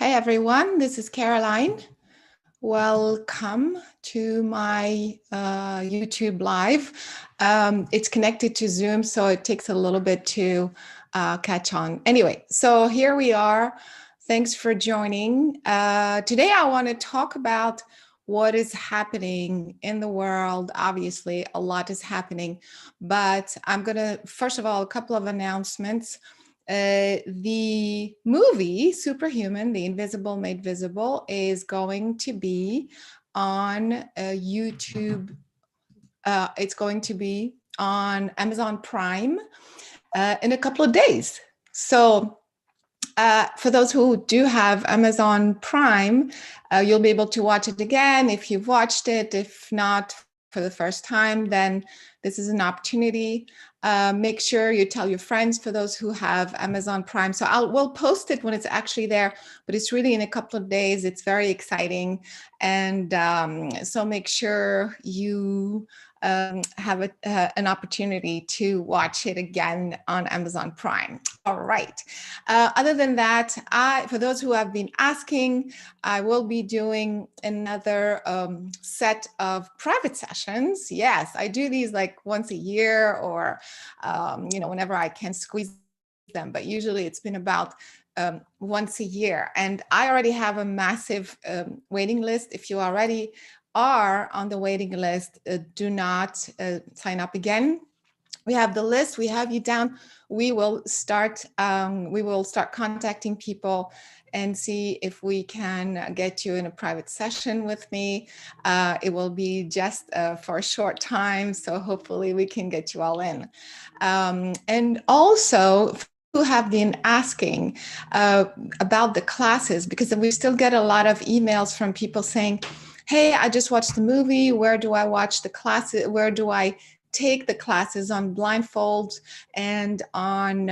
Hey everyone, this is Caroline. Welcome to my YouTube live. It's connected to Zoom, so it takes a little bit to catch on. Anyway, so here we are. Thanks for joining. Today I want to talk about what is happening in the world. Obviously, a lot is happening, but I'm going to, first of all, a couple of announcements. The movie Superhuman, The Invisible Made Visible, is going to be on YouTube. It's going to be on Amazon Prime in a couple of days. So for those who do have Amazon Prime, you'll be able to watch it again if you've watched it. If not, for the first time, then this is an opportunity. Make sure you tell your friends for those who have Amazon Prime. So we'll post it when it's actually there, but it's really in a couple of days. It's very exciting. And so make sure you have an opportunity to watch it again on Amazon Prime. All right. Other than that, for those who have been asking, I will be doing another set of private sessions. Yes, I do these like once a year or, whenever I can squeeze them, but usually it's been about once a year. And I already have a massive waiting list. If you already are on the waiting list, do not sign up again. We have the list, we have you down. We will start contacting people and see if we can get you in a private session with me. It will be just for a short time, so hopefully we can get you all in. And also, who have been asking about the classes, because we still get a lot of emails from people saying, hey, I just watched the movie. Where do I watch the classes? Where do I take the classes on blindfolds and on,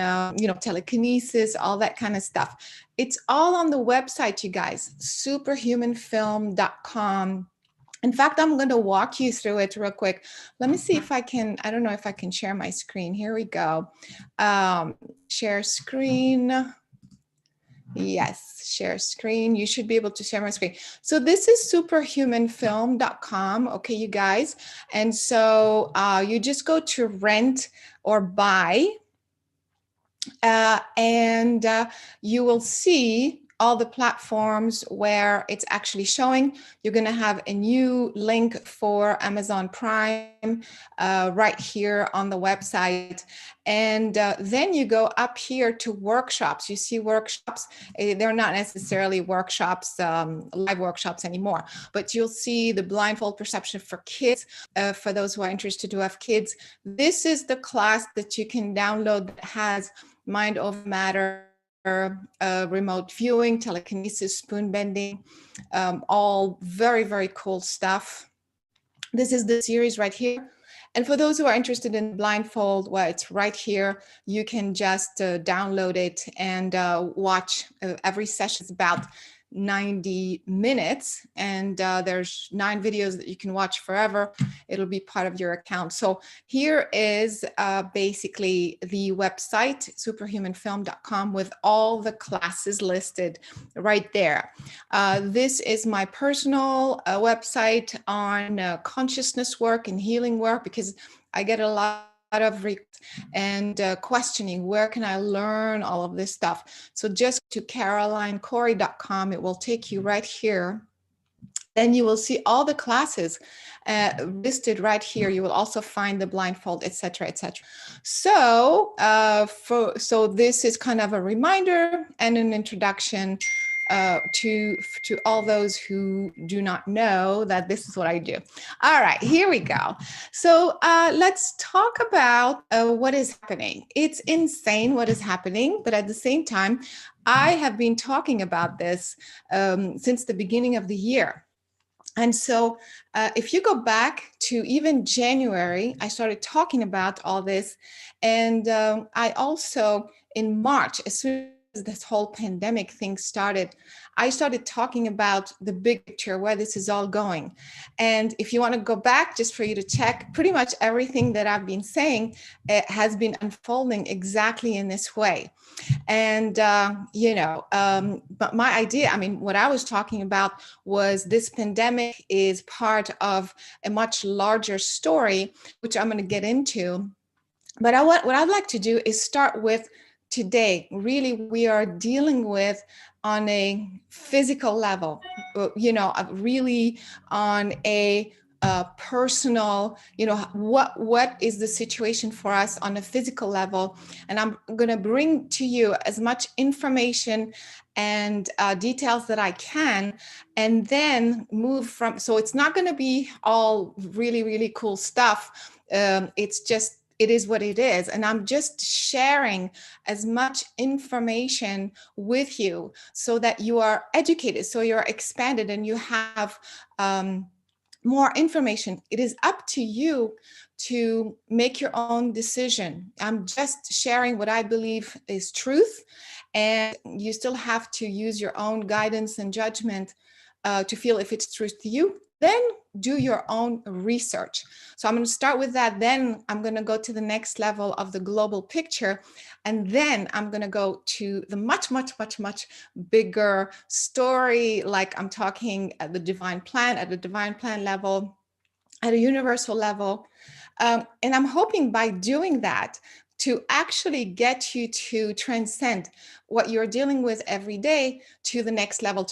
telekinesis, all that kind of stuff? It's all on the website, you guys, superhumanfilm.com. In fact, I'm going to walk you through it real quick. Let me see if I can, I don't know if I can share my screen. Here we go. Share screen. Yes, share screen. You should be able to share my screen. So this is superhumanfilm.com. Okay, you guys. And so you just go to rent or buy, and you will see all the platforms where it's actually showing. You're going to have a new link for Amazon Prime right here on the website. And then you go up here to workshops. You see workshops. They're not necessarily workshops, live workshops anymore, but you'll see the blindfold perception for kids, for those who are interested to have kids. This is the class that you can download that has mind over matter, remote viewing, telekinesis, spoon bending, all very, very cool stuff. This is the series right here. And for those who are interested in blindfold, well, it's right here. You can just download it and watch. Every session is about 90 minutes, and there's 9 videos that you can watch forever. It'll be part of your account. So here is basically the website, superhumanfilm.com, with all the classes listed right there. This is my personal website on consciousness work and healing work, because I get a lot of and questioning, where can I learn all of this stuff? So just to carolinecory.com, it will take you right here. Then you will see all the classes listed right here. You will also find the blindfold, etc., etc. So, so this is kind of a reminder and an introduction to all those who do not know that this is what I do. All right, here we go. So let's talk about what is happening. It's insane what is happening, but at the same time, I have been talking about this since the beginning of the year. And so if you go back to even January, I started talking about all this. And I also, in March, as soon this whole pandemic thing started, I started talking about the big picture, where this is all going. And if you want to go back, just for you to check, pretty much everything that I've been saying has been unfolding exactly in this way. And, but my idea, I mean, what I was talking about was this pandemic is part of a much larger story, which I'm going to get into. But what I'd like to do is start with today. Really, we are dealing with on a physical level, really on a personal, what is the situation for us on a physical level. And I'm going to bring to you as much information and details that I can, and then move from, so it's not going to be all really, really cool stuff. It is what it is. And I'm just sharing as much information with you so that you are educated, so you're expanded, and you have more information. It is up to you to make your own decision. I'm just sharing what I believe is truth, and you still have to use your own guidance and judgment to feel if it's truth to you. Then do your own research. So I'm going to start with that. Then I'm going to go to the next level of the global picture. And then I'm going to go to the much, much, much, much bigger story. Like I'm talking at the divine plan level, at a universal level. And I'm hoping by doing that to actually get you to transcend what you're dealing with every day to the next level,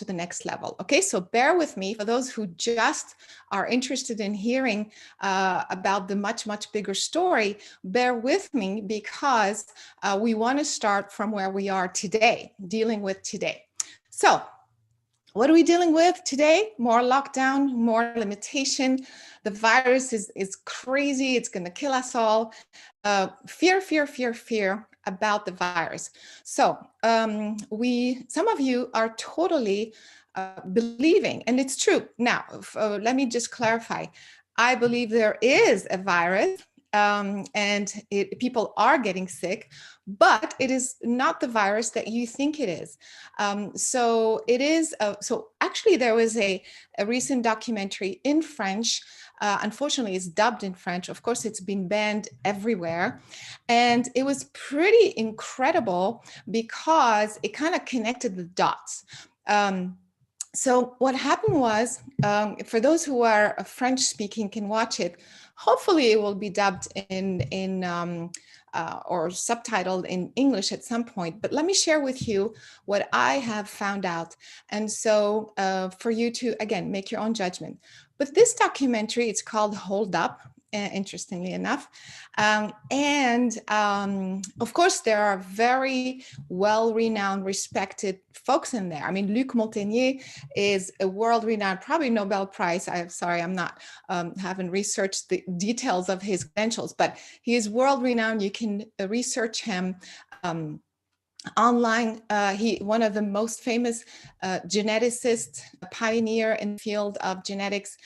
Okay, so bear with me for those who just are interested in hearing about the much, much bigger story. Bear with me, because we want to start from where we are today, dealing with today. So what are we dealing with today? More lockdown, more limitation. The virus is crazy. It's going to kill us all. Fear about the virus. So some of you are totally believing, and it's true. Now, let me just clarify. I believe there is a virus. And people are getting sick, but it is not the virus that you think it is. So it is. So actually, there was a recent documentary in French. Unfortunately, it's dubbed in French. Of course, it's been banned everywhere. And it was pretty incredible because it kind of connected the dots. So what happened was, for those who are French speaking can watch it. Hopefully it will be dubbed in or subtitled in English at some point. But let me share with you what I have found out. And so for you to, again, make your own judgment. But this documentary, it's called Hold Up, interestingly enough. Of course, there are very well-renowned, respected folks in there. I mean, Luc Montagnier is a world-renowned, probably Nobel Prize. I'm not haven't researched the details of his credentials, but he is world-renowned. You can research him online. He one of the most famous geneticists, a pioneer in the field of genetics,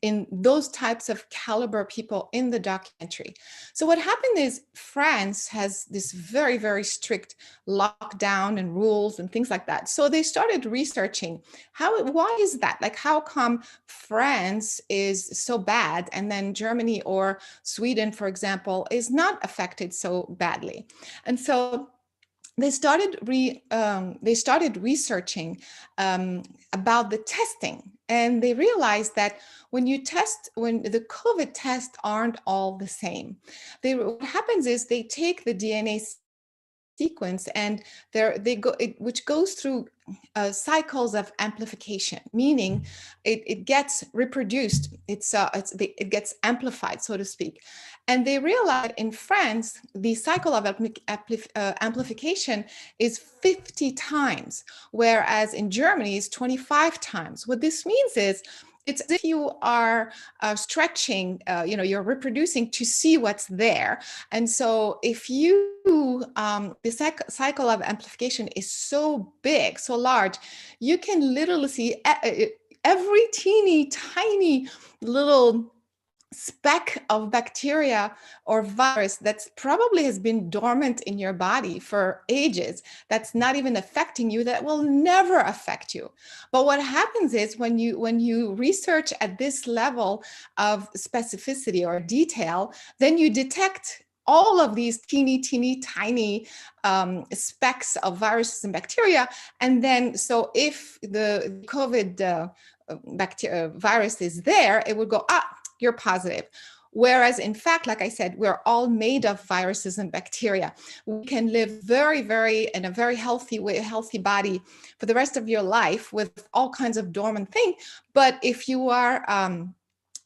in those types of caliber people in the documentary. So what happened is France has this very, very strict lockdown and rules and things like that. So they started researching why is that? Like, how come France is so bad and then Germany or Sweden, for example, is not affected so badly? And so they started researching about the testing, and they realized that when the COVID tests aren't all the same. What happens is they take the DNA sequence and which goes through cycles of amplification, meaning it gets reproduced. It gets amplified, so to speak. And they realized in France, the cycle of amplification is 50 times, whereas in Germany is 25 times. What this means is, it's as if you are stretching, you're reproducing to see what's there. And so if the cycle of amplification is so big, so large, you can literally see every teeny tiny little speck of bacteria or virus that's probably has been dormant in your body for ages, that's not even affecting you, that will never affect you. But what happens is when you research at this level of specificity or detail, then you detect all of these teeny tiny specks of viruses and bacteria. And then so if the COVID bacteria virus is there, it would go, you're positive. Whereas in fact, like I said, we're all made of viruses and bacteria. We can live very in a very healthy way, a healthy body for the rest of your life with all kinds of dormant things. But if you are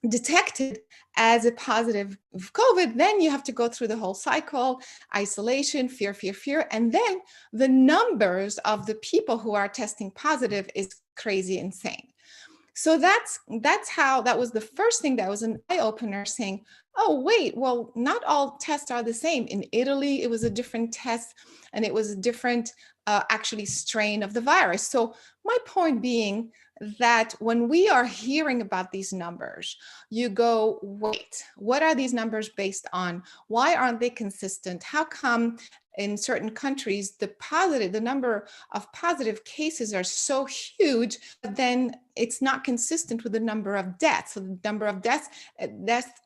detected as a positive COVID, then you have to go through the whole cycle, isolation, fear, and then the numbers of the people who are testing positive is crazy insane. So that was the first thing that was an eye-opener, saying, oh, wait, well, not all tests are the same. In Italy, it was a different test, and it was a different actually strain of the virus. So my point being that when we are hearing about these numbers, you go, wait, what are these numbers based on? Why aren't they consistent? How come in certain countries, the number of positive cases are so huge, but then it's not consistent with the number of deaths. So the number of deaths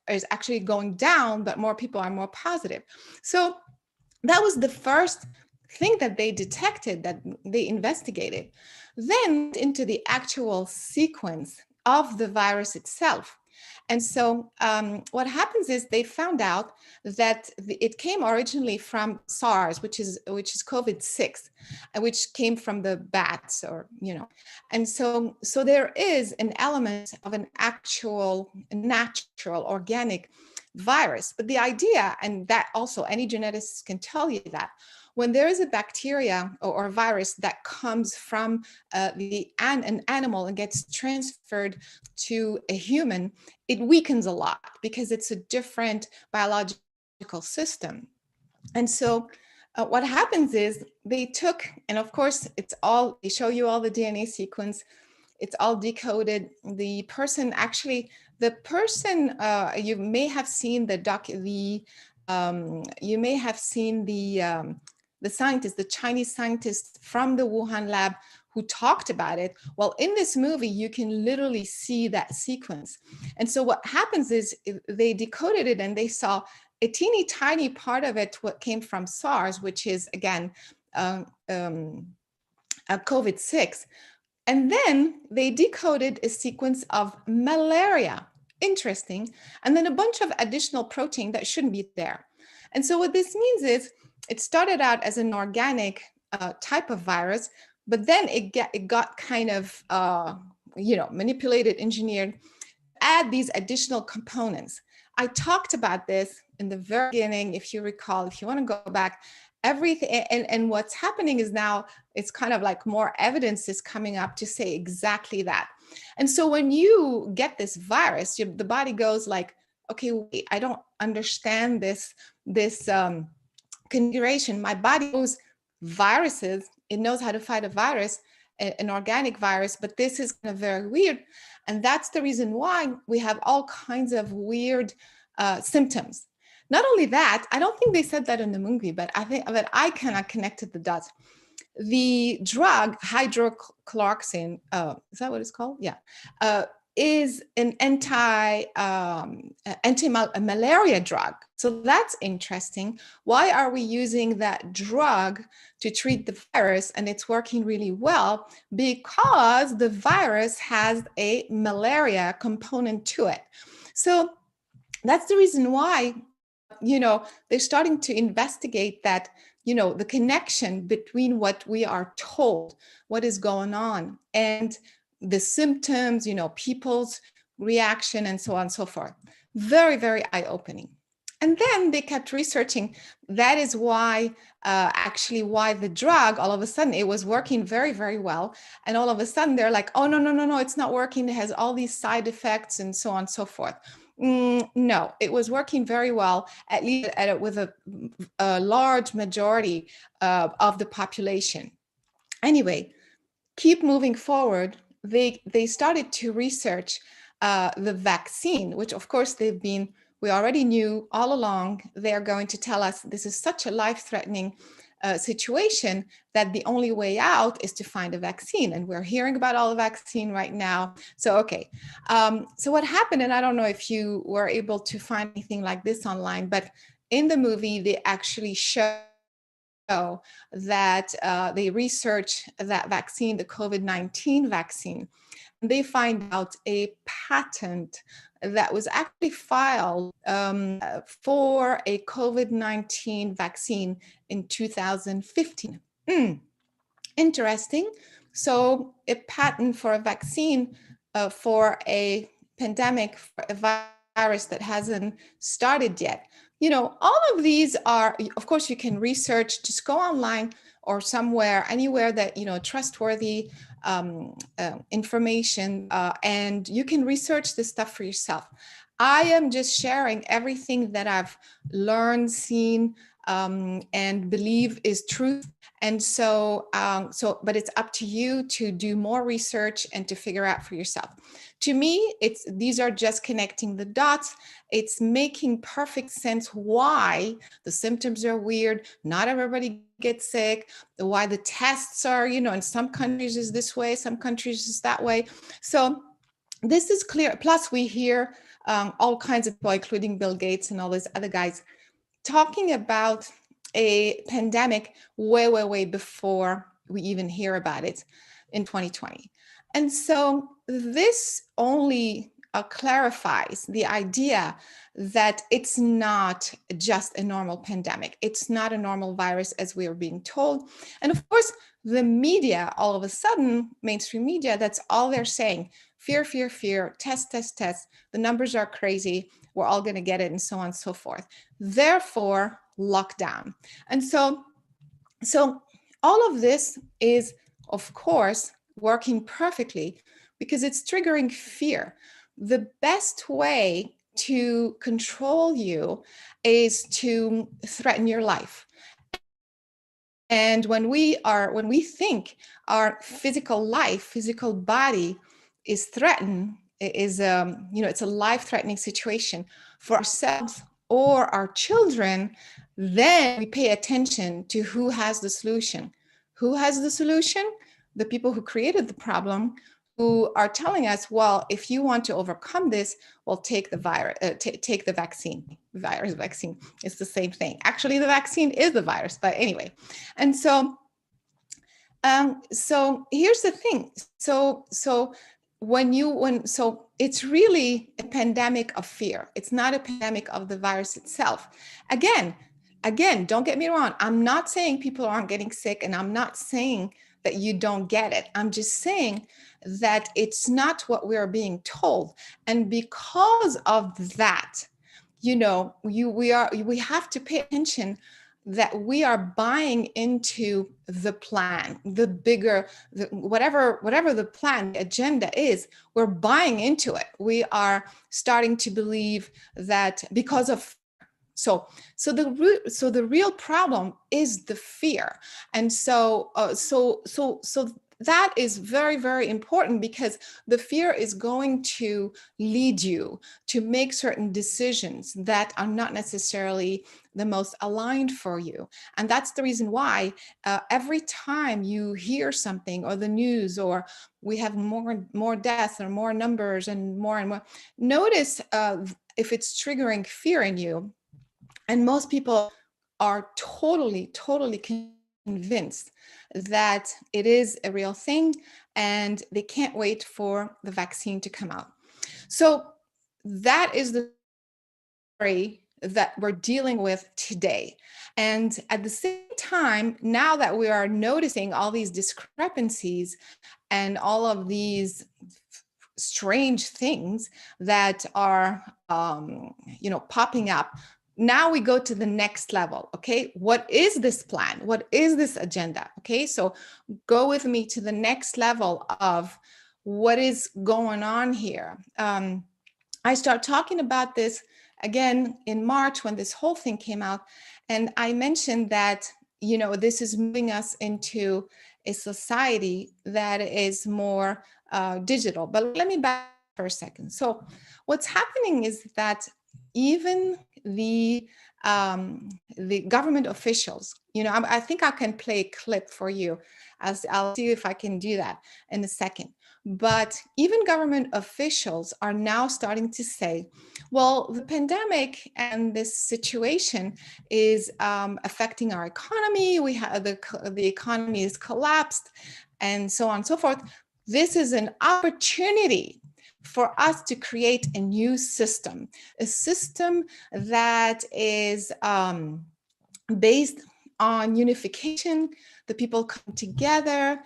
is actually going down, but more people are more positive. So that was the first thing that they detected, that they investigated. Then into the actual sequence of the virus itself. And so what happens is they found out that it came originally from SARS, which is COVID-6, which came from the bats, or and so there is an element of an actual natural organic virus. But the idea, and that also any geneticist can tell you, that when there is a bacteria or a virus that comes from an animal and gets transferred to a human, it weakens a lot because it's a different biological system. And so what happens is they took, and of course they show you all the DNA sequence, it's all decoded. The person, you may have seen you may have seen the scientist, the Chinese scientist from the Wuhan lab who talked about it. Well, in this movie, you can literally see that sequence. And so what happens is they decoded it and they saw a teeny tiny part of it, what came from SARS, which is again, a COVID-6. And then they decoded a sequence of malaria. Interesting. And then a bunch of additional protein that shouldn't be there. And so what this means is it started out as an organic type of virus, but then it got kind of, manipulated, engineered, add these additional components. I talked about this in the very beginning, if you recall, if you want to go back, everything. And what's happening is now it's kind of like more evidence is coming up to say exactly that. And so when you get this virus, the body goes like, okay, wait, I don't understand this configuration. My body knows viruses. It knows how to fight a virus, an organic virus, but this is kind of very weird. And that's the reason why we have all kinds of weird symptoms. Not only that, I don't think they said that in the movie, but I kind of connected the dots. The drug hydrochloroquine, is that what it's called? Yeah, is an anti-malaria drug. So that's interesting. Why are we using that drug to treat the virus and it's working really well? Because the virus has a malaria component to it. So that's the reason why, they're starting to investigate that, the connection between what we are told, what is going on, and the symptoms, people's reaction, and so on and so forth. Very, very eye-opening. And then they kept researching. That is why, why the drug, all of a sudden, it was working very, very well. And all of a sudden, they're like, oh, no, it's not working. It has all these side effects and so on and so forth. No, it was working very well, at least with a large majority of the population. Anyway, keep moving forward. They started to research the vaccine, which of course we already knew all along, they're going to tell us this is such a life-threatening situation that the only way out is to find a vaccine. And we're hearing about all the vaccine right now. So, okay. So what happened, and I don't know if you were able to find anything like this online, but in the movie, they actually show that they research that vaccine, the COVID-19 vaccine, and they find out a patent that was actually filed for a COVID-19 vaccine in 2015. Interesting. So a patent for a vaccine for a pandemic, for a virus that hasn't started yet. All of these are, of course, you can research, just go online or somewhere, anywhere that, trustworthy information, and you can research this stuff for yourself. I am just sharing everything that I've learned, seen, and believe is truth. And but it's up to you to do more research and to figure out for yourself. To me, these are just connecting the dots. It's making perfect sense why the symptoms are weird. Not everybody gets sick. Why the tests are, in some countries is this way, some countries is that way. So this is clear. Plus, we hear all kinds of people, including Bill Gates and all these other guys, talking about a pandemic way before we even hear about it in 2020. And so this only clarifies the idea that it's not just a normal pandemic. It's not a normal virus as we are being told. And of course, the media, all of a sudden, mainstream media, that's all they're saying. Fear, fear, fear, test, test, test. The numbers are crazy. We're all going to get it, and so on and so forth. Therefore, lockdown. And so all of this is, of course, working perfectly because it's triggering fear. The best way to control you is to threaten your life. And when we think our physical life, physical body is threatened, it's a life-threatening situation for ourselves or our children, then we pay attention to who has the solution. Who has the solution? The people who created the problem, who are telling us, well, if you want to overcome this, well, take the virus, take the vaccine. Virus, vaccine, it's the same thing. Actually, the vaccine is the virus, but anyway. And so here's the thing. So it's really a pandemic of fear. It's not a pandemic of the virus itself. Again, don't get me wrong. I'm not saying people aren't getting sick, and I'm not saying that you don't get it. I'm just saying that it's not what we are being told. And because of that, we have to pay attention that we are buying into the plan, the bigger, whatever the plan, the agenda is, we're buying into it. We are starting to believe that because of the real problem is the fear. And so that is very, very important, because the fear is going to lead you to make certain decisions that are not necessarily the most aligned for you. And that's the reason why every time you hear something, or the news, or we have more deaths or more numbers and more, notice if it's triggering fear in you. And most people are totally convinced that it is a real thing, and they can't wait for the vaccine to come out. So that is the story that we're dealing with today. And at the same time, now that we are noticing all these discrepancies and all of these strange things that are popping up, now we go to the next level. Okay, what is this plan? What is this agenda? Okay, so go with me to the next level of what is going on here. I start talking about this again in March, when this whole thing came out, and I mentioned that this is moving us into a society that is more digital. But let me back for a second. So what's happening is that even the government officials, you know, I think I can play a clip for you, as I'll see if I can do that in a second. But even government officials are now starting to say, well, the pandemic and this situation is affecting our economy. We have the economy is collapsed, and so on and so forth. This is an opportunity for us to create a new system, a system that is based on unification, the people come together,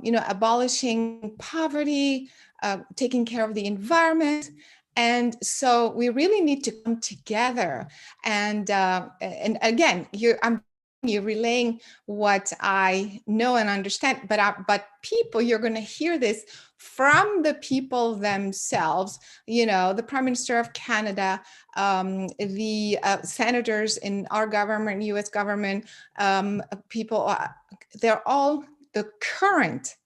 you know, abolishing poverty, taking care of the environment. And so we really need to come together. And again, you're relaying what I know and understand, but people, you're going to hear this from the people themselves. You know, the Prime Minister of Canada, the senators in our government, U.S. government, people, they're all the current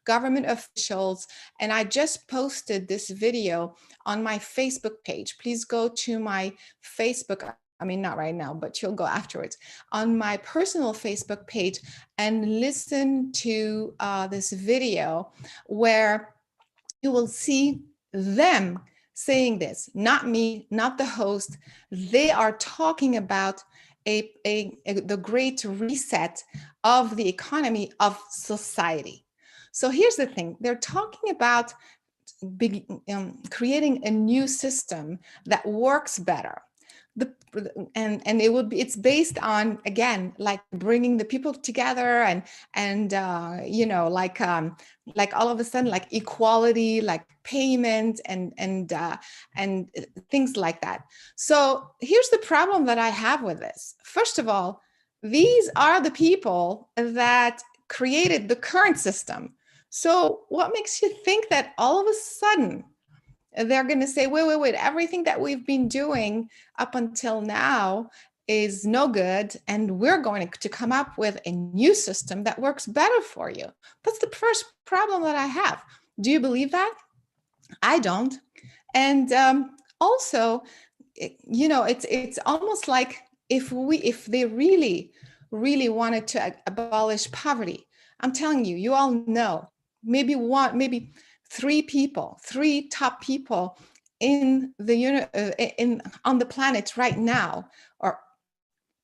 government officials. And I just posted this video on my Facebook page. Please go to my Facebook. I mean, not right now, but you'll go afterwards, on my personal Facebook page and listen to this video where you will see them saying this, not me, not the host. They are talking about the great reset of the economy, of society. So here's the thing, they're talking about creating a new system that works better. And it's based on, again, like bringing the people together and you know, like all of a sudden, like equality, like payment and things like that. So here's the problem that I have with this. First of all, these are the people that created the current system. So what makes you think that all of a sudden they're going to say, wait, everything that we've been doing up until now is no good, and we're going to come up with a new system that works better for you? That's the first problem that I have. Do you believe that? I don't. And also, you know, it's almost like if they really wanted to abolish poverty, I'm telling you, you all know, maybe three top people in the on the planet right now, or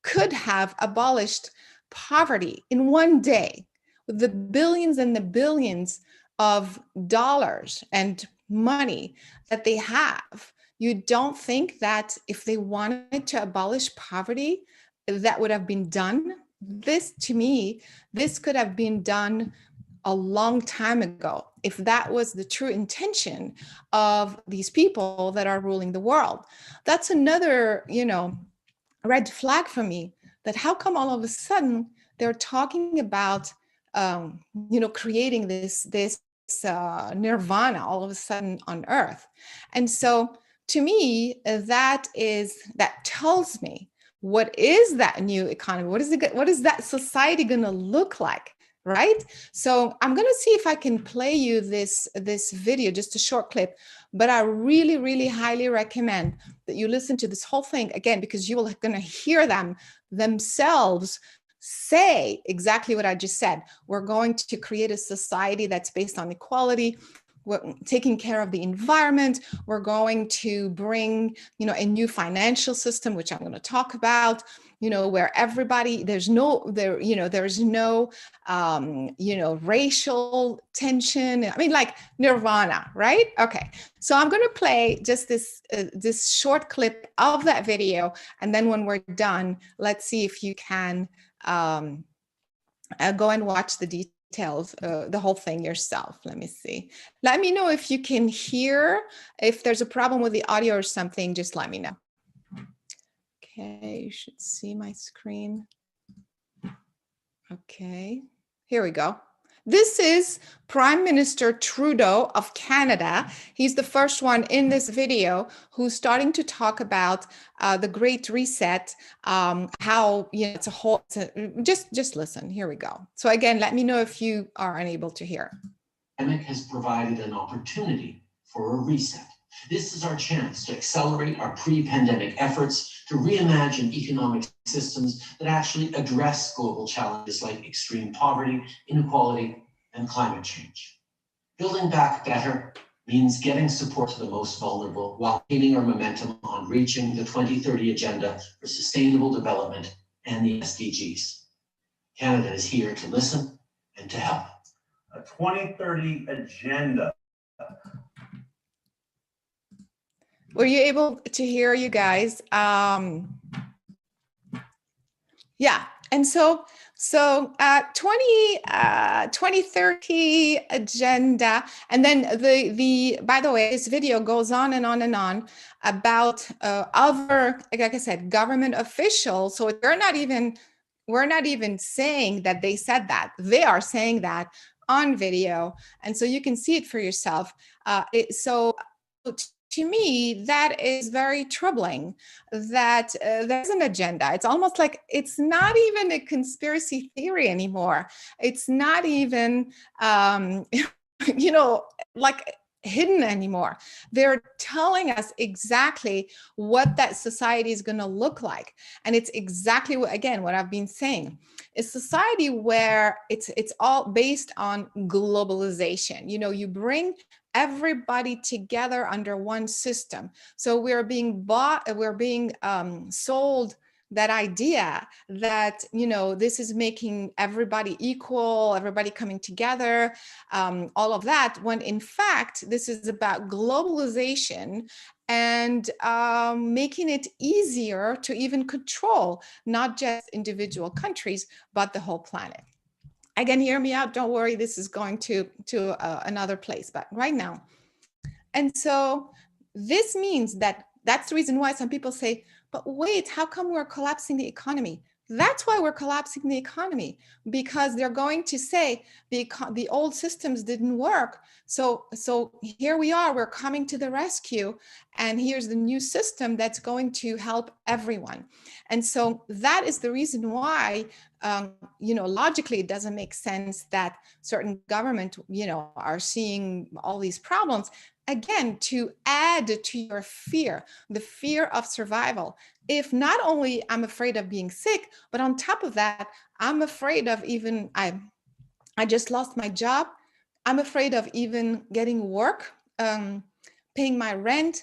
could have abolished poverty in one day with the billions and the billions of dollars and money that they have. You don't think that if they wanted to abolish poverty, that would have been done? This, to me, this could have been done a long time ago, if that was the true intention of these people that are ruling the world. That's another, you know, red flag for me, that how come all of a sudden they're talking about, you know, creating this nirvana all of a sudden on earth. And so to me, that tells me, what is that new economy? What is that society going to look like? Right? So I'm going to see if I can play you this video, just a short clip, but I really highly recommend that you listen to this whole thing again, because you are going to hear them themselves say exactly what I just said. We're going to create a society that's based on equality. We're taking care of the environment. We're going to bring, you know, a new financial system, which I'm going to talk about, you know, where everybody, there's no racial tension. I mean, like nirvana, right? Okay. So I'm going to play just this short clip of that video. And then when we're done, let's see if you can go and watch the details, the whole thing yourself. Let me see. Let me know if you can hear. If there's a problem with the audio or something, just let me know. Okay, you should see my screen. Okay, here we go. This is Prime Minister Trudeau of Canada. He's the first one in this video who's starting to talk about the Great Reset, how, you know, just listen, here we go. So again, let me know if you are unable to hear. The pandemic has provided an opportunity for a reset. This is our chance to accelerate our pre-pandemic efforts to reimagine economic systems that actually address global challenges like extreme poverty, inequality, and climate change. Building back better means getting support to the most vulnerable while maintaining our momentum on reaching the 2030 Agenda for Sustainable Development and the SDGs. Canada is here to listen and to help. A 2030 Agenda. Were you able to hear you guys? Yeah, and so 2030 agenda, and then the by the way, this video goes on and on and on about other, like I said, government officials. So we're not even saying that they said that. They are saying that on video, and so you can see it for yourself. To me, that is very troubling that there's an agenda. It's almost like it's not even a conspiracy theory anymore. It's not even, like hidden anymore. They're telling us exactly what that society is going to look like. And it's exactly what, again, what I've been saying. A society where it's all based on globalization. You bring everybody together under one system. So we're being sold that idea that, this is making everybody equal, everybody coming together, all of that, when in fact, this is about globalization and making it easier to even control not just individual countries, but the whole planet. Again, hear me out. Don't worry, this is going to another place, but right now. And so this means that's the reason why some people say, but wait, how come we're collapsing the economy? That's why we're collapsing the economy, because they're going to say the old systems didn't work. So here we are, we're coming to the rescue, and here's the new system that's going to help everyone. And so that is the reason why, logically, it doesn't make sense that certain government, are seeing all these problems. Again, to add to your fear, the fear of survival. If not only I'm afraid of being sick, but on top of that, I'm afraid of even, I just lost my job. I'm afraid of even getting work, paying my rent,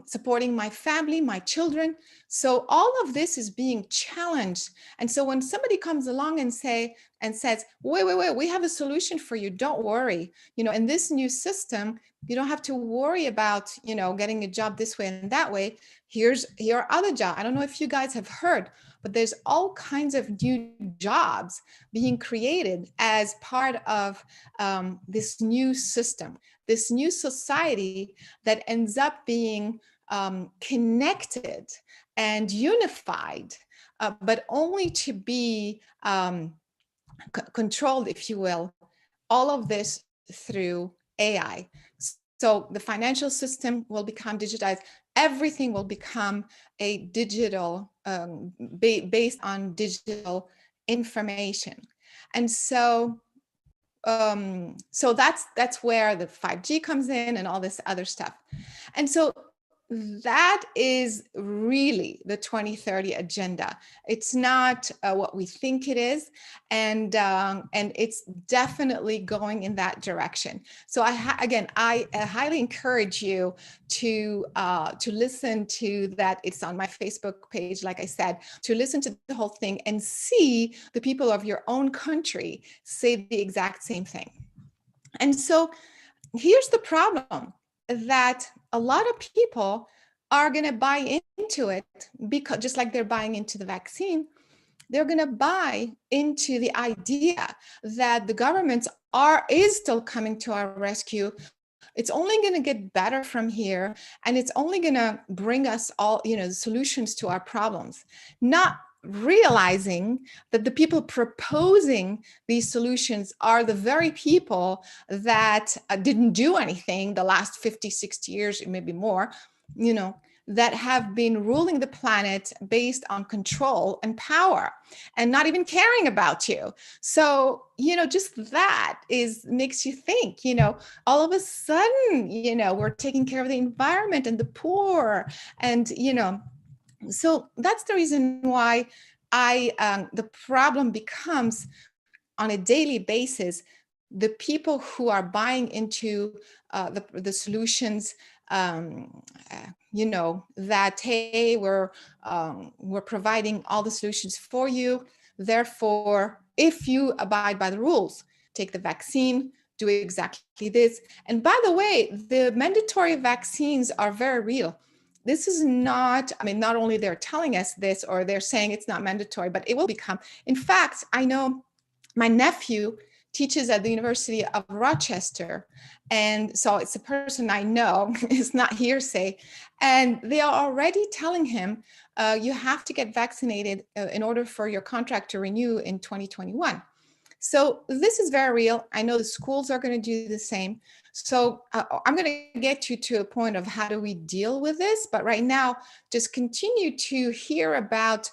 supporting my family, my children. So all of this is being challenged. And so when somebody comes along and says, wait, we have a solution for you. Don't worry. In this new system, you don't have to worry about, getting a job this way and that way. Here are other jobs. I don't know if you guys have heard, but there's all kinds of new jobs being created as part of this new system, this new society that ends up being connected and unified, but only to be controlled, if you will, all of this through AI. So the financial system will become digitized. Everything will become a digital, based on digital information. And so that's where the 5G comes in and all this other stuff. And so that is really the 2030 agenda. It's not what we think it is, and it's definitely going in that direction. So I highly encourage you to listen to that. It's on my Facebook page, like I said, to listen to the whole thing and see the people of your own country say the exact same thing. And so here's the problem, that a lot of people are going to buy into it, because just like they're buying into the vaccine, they're going to buy into the idea that the governments is still coming to our rescue. It's only going to get better from here, and it's only going to bring us all, solutions to our problems, not realizing that the people proposing these solutions are the very people that didn't do anything the last 50, 60 years, maybe more, that have been ruling the planet based on control and power and not even caring about you. So, just that makes you think, all of a sudden, we're taking care of the environment and the poor. And, so that's the reason why the problem becomes on a daily basis, the people who are buying into the solutions, that, hey, we're providing all the solutions for you. Therefore, if you abide by the rules, take the vaccine, do exactly this. And by the way, the mandatory vaccines are very real. This is not, not only they're telling us this, or they're saying it's not mandatory, but it will become. In fact, I know my nephew teaches at the University of Rochester. And so it's a person I know, it's not hearsay. And they are already telling him, you have to get vaccinated in order for your contract to renew in 2021. So this is very real. I know the schools are going to do the same. So I'm going to get you to a point of how do we deal with this. But right now, just continue to hear about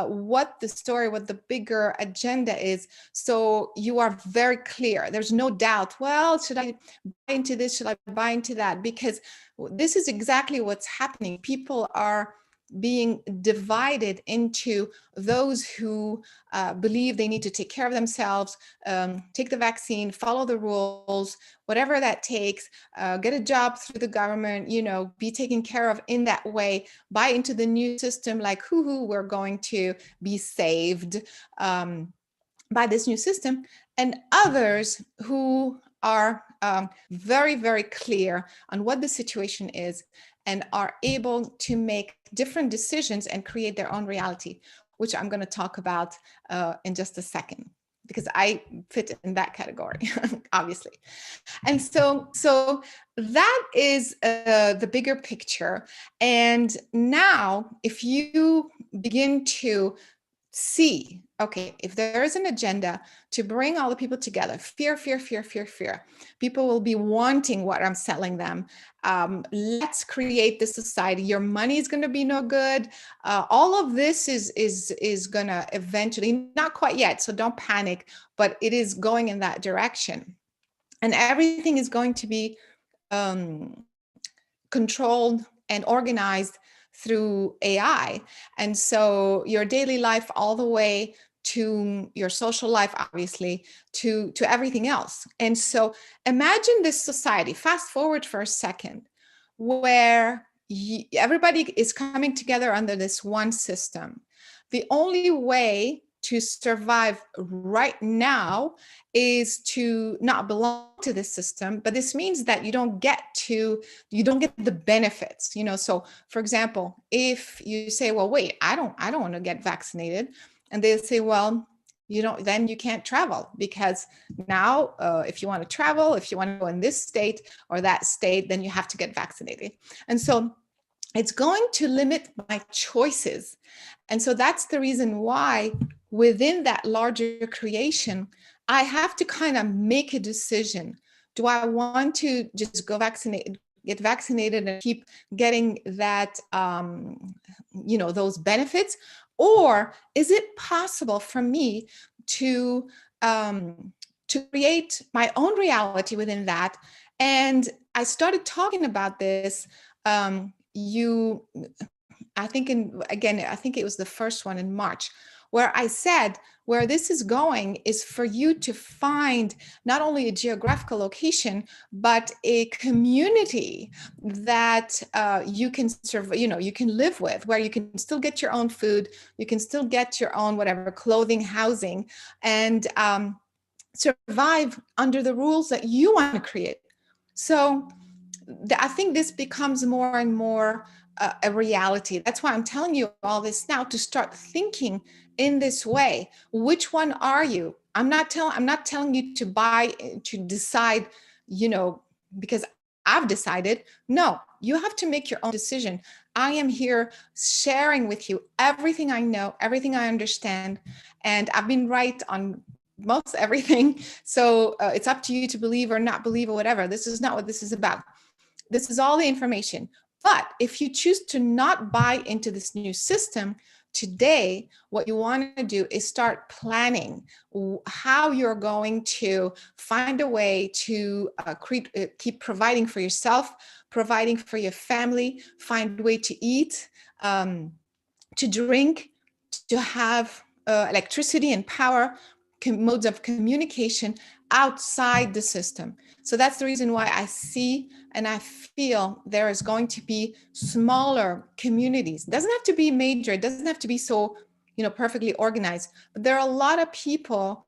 what the story, what the bigger agenda is. So you are very clear. There's no doubt, well, should I buy into this? Should I buy into that? Because this is exactly what's happening. People are being divided into those who believe they need to take care of themselves, take the vaccine, follow the rules, whatever that takes, get a job through the government, be taken care of in that way, buy into the new system, like, we're going to be saved by this new system. And others who are very, very clear on what the situation is and are able to make different decisions and create their own reality, which I'm going to talk about in just a second, because I fit in that category, obviously. And so that is the bigger picture. And now, if you begin to see, okay, if there is an agenda to bring all the people together, fear, people will be wanting what I'm selling them. Let's create this society. Your money is going to be no good. All of this is going to eventually, not quite yet, so don't panic, but it is going in that direction. And everything is going to be controlled and organized through AI. And so your daily life, all the way to your social life, obviously, to everything else. And so imagine this society, fast forward for a second, where everybody is coming together under this one system. The only way to survive right now is to not belong to this system, but this means that you don't get the benefits, So for example, if you say, well, wait, I don't want to get vaccinated, and they say, well, then you can't travel, because now if you want to travel, if you want to go in this state or that state, then you have to get vaccinated. And so it's going to limit my choices. And so that's the reason why within that larger creation, I have to kind of make a decision. Do I want to just get vaccinated and keep getting that, those benefits? Or is it possible for me to create my own reality within that? And I started talking about this. I think it was the first one in March, where I said, where this is going is for you to find not only a geographical location, but a community that you can you can live with, where you can still get your own food, you can still get your own whatever, clothing, housing, and survive under the rules that you want to create. So I think this becomes more and more a reality. That's why I'm telling you all this now, to start thinking in this way. Which one are you? I'm not telling you to decide, because I've decided. No, you have to make your own decision. I am here sharing with you everything I know, everything I understand, and I've been right on most everything. So it's up to you to believe or not believe or whatever. This is not what this is about. This is all the information. But if you choose to not buy into this new system, today, what you want to do is start planning how you're going to find a way to keep providing for yourself, providing for your family, find a way to eat, to drink, to have electricity and power, modes of communication outside the system. So that's the reason why I see and I feel there is going to be smaller communities. It doesn't have to be major. It doesn't have to be so, perfectly organized. But there are a lot of people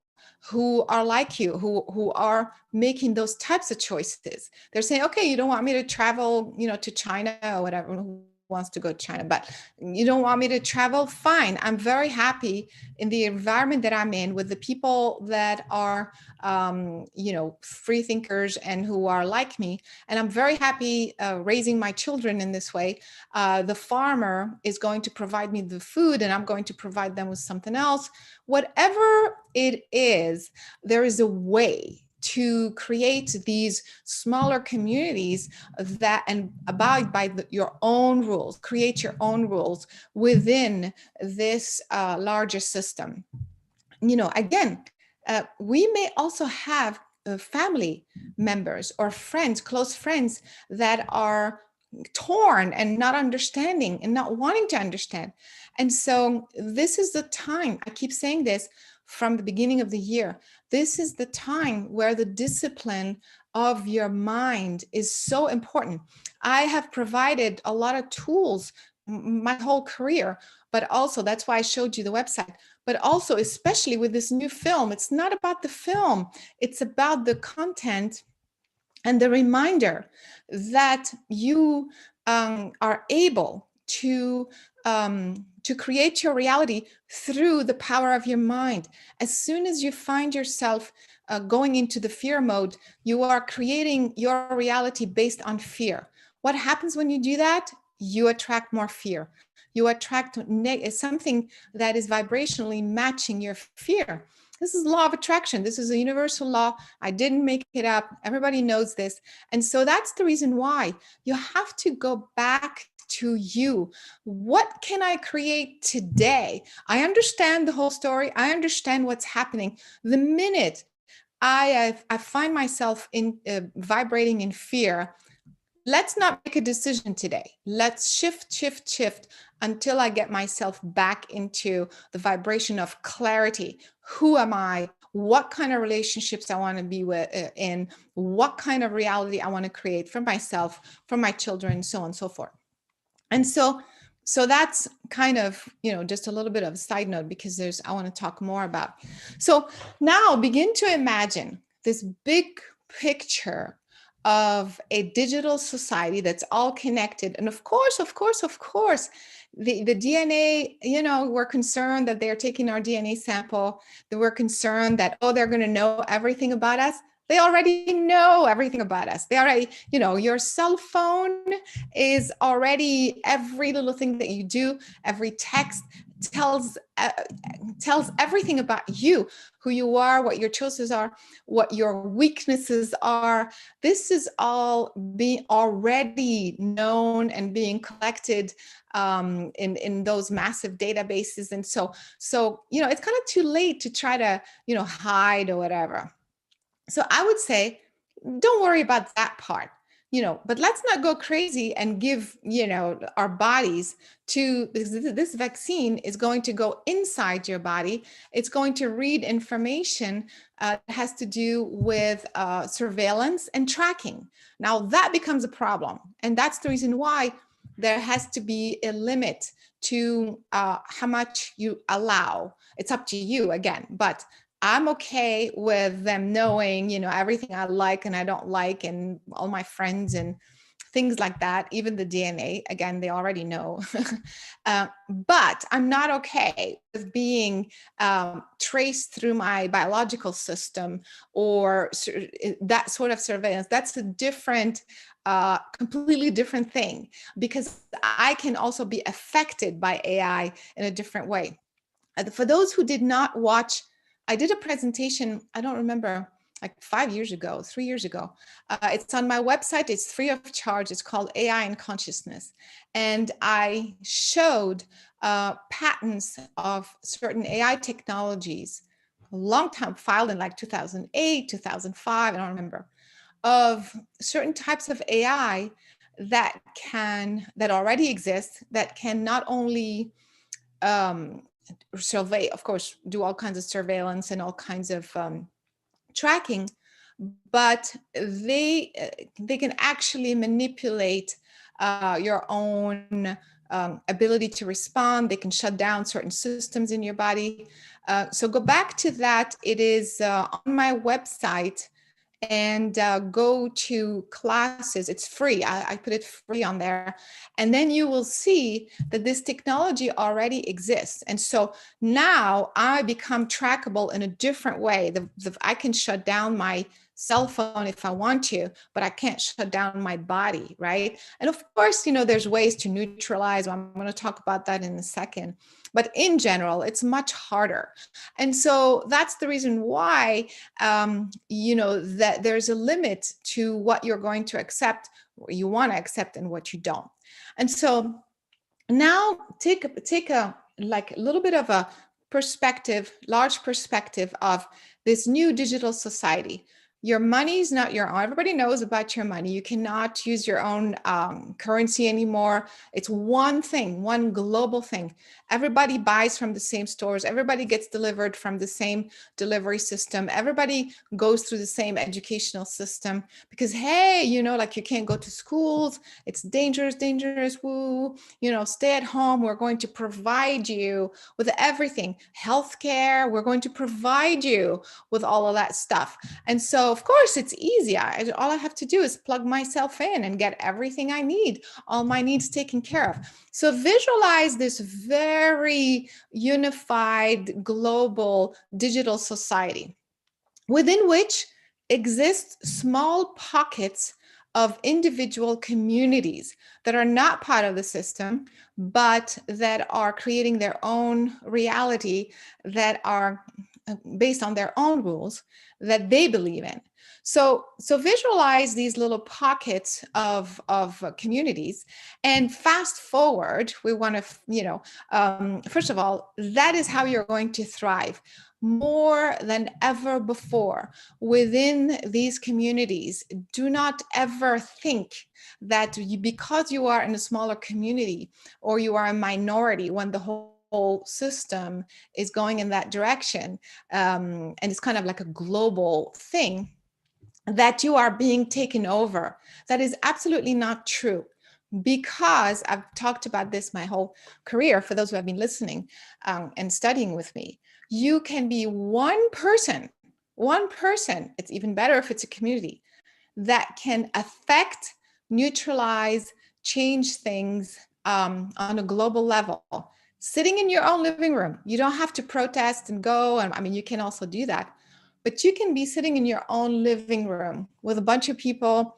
who are like you, who are making those types of choices. They're saying, okay, you don't want me to travel, to China or whatever. Who wants to go to China, but you don't want me to travel? Fine. I'm very happy in the environment that I'm in with the people that are, free thinkers and who are like me. And I'm very happy raising my children in this way. The farmer is going to provide me the food and I'm going to provide them with something else. Whatever it is, there is a way to create these smaller communities that and abide by your own rules, create your own rules within this larger system. Again, we may also have family members or friends, close friends that are torn and not understanding and not wanting to understand. And so this is the time, I keep saying this from the beginning of the year, this is the time where the discipline of your mind is so important. I have provided a lot of tools my whole career, but also that's why I showed you the website. But also, especially with this new film, it's not about the film, it's about the content and the reminder that you are able to create your reality through the power of your mind. As soon as you find yourself going into the fear mode, you are creating your reality based on fear. What happens when you do that? You attract more fear. You attract something that is vibrationally matching your fear. This is law of attraction. This is a universal law. I didn't make it up. Everybody knows this. And so that's the reason why you have to go back to you. What can I create today? I understand the whole story. I understand what's happening. The minute I find myself in vibrating in fear, let's not make a decision today. Let's shift until I get myself back into the vibration of clarity. Who am I? What kind of relationships I want to be in? What kind of reality I want to create for myself, for my children, so on and so forth. And so that's kind of, just a little bit of a side note because I want to talk more about. So now begin to imagine this big picture of a digital society that's all connected. And of course, the DNA, we're concerned that they're taking our DNA sample, that we're concerned that, they're going to know everything about us. They already know everything about us. They already, your cell phone is already every little thing that you do, every text tells everything about you, who you are, what your choices are, what your weaknesses are. This is all being already known and being collected in those massive databases. And so it's kind of too late to try to hide or whatever. So I would say, don't worry about that part, but let's not go crazy and give, our bodies to this vaccine is going to go inside your body. It's going to read information that has to do with surveillance and tracking. Now that becomes a problem. And that's the reason why there has to be a limit to how much you allow. It's up to you again, but I'm okay with them knowing, everything I like and I don't like and all my friends and things like that, even the DNA, again, they already know. But I'm not okay with being traced through my biological system or that sort of surveillance. That's a different, completely different thing, because I can also be affected by AI in a different way. For those who did not watch, I did a presentation, I don't remember, like 5 years ago, 3 years ago. It's on my website. It's free of charge. It's called AI and Consciousness. And I showed patents of certain AI technologies, a long time, filed in like 2008, 2005, I don't remember, of certain types of AI that already exist, that can not only survey, of course, do all kinds of surveillance and all kinds of tracking, but they can actually manipulate your own ability to respond. They can shut down certain systems in your body. So go back to that. It is on my website, and go to classes. It's free. I put it free on there. And then you will see that this technology already exists. And so now I become trackable in a different way. I can shut down my cell phone if I want to, but I can't shut down my body, right? And of course, there's ways to neutralize. I'm going to talk about that in a second. But in general, it's much harder. And so that's the reason why, that there's a limit to what you're going to accept, what you want to accept, and what you don't. And so now take a little bit of a perspective, large perspective of this new digital society. Your money is not your own. Everybody knows about your money. You cannot use your own currency anymore. It's one thing, one global thing. Everybody buys from the same stores. Everybody gets delivered from the same delivery system. Everybody goes through the same educational system because, hey, you can't go to schools. It's dangerous, woo. Stay at home. We're going to provide you with everything. Healthcare, we're going to provide you with all of that stuff. And so, of course, it's easy. All I have to do is plug myself in and get everything I need, all my needs taken care of. So visualize this very unified global digital society within which exist small pockets of individual communities that are not part of the system, but that are creating their own reality, that are based on their own rules that they believe in. So visualize these little pockets of communities, and fast forward. We want to, first of all, that is how you're going to thrive more than ever before within these communities. Do not ever think that because you are in a smaller community or you are a minority, when the whole system is going in that direction, and it's kind of like a global thing, that you are being taken over. That is absolutely not true, because I've talked about this my whole career. For those who have been listening and studying with me, you can be one person, it's even better if it's a community, that can affect, neutralize, change things on a global level, sitting in your own living room. You don't have to protest and go. And I mean, you can also do that, but you can be sitting in your own living room with a bunch of people,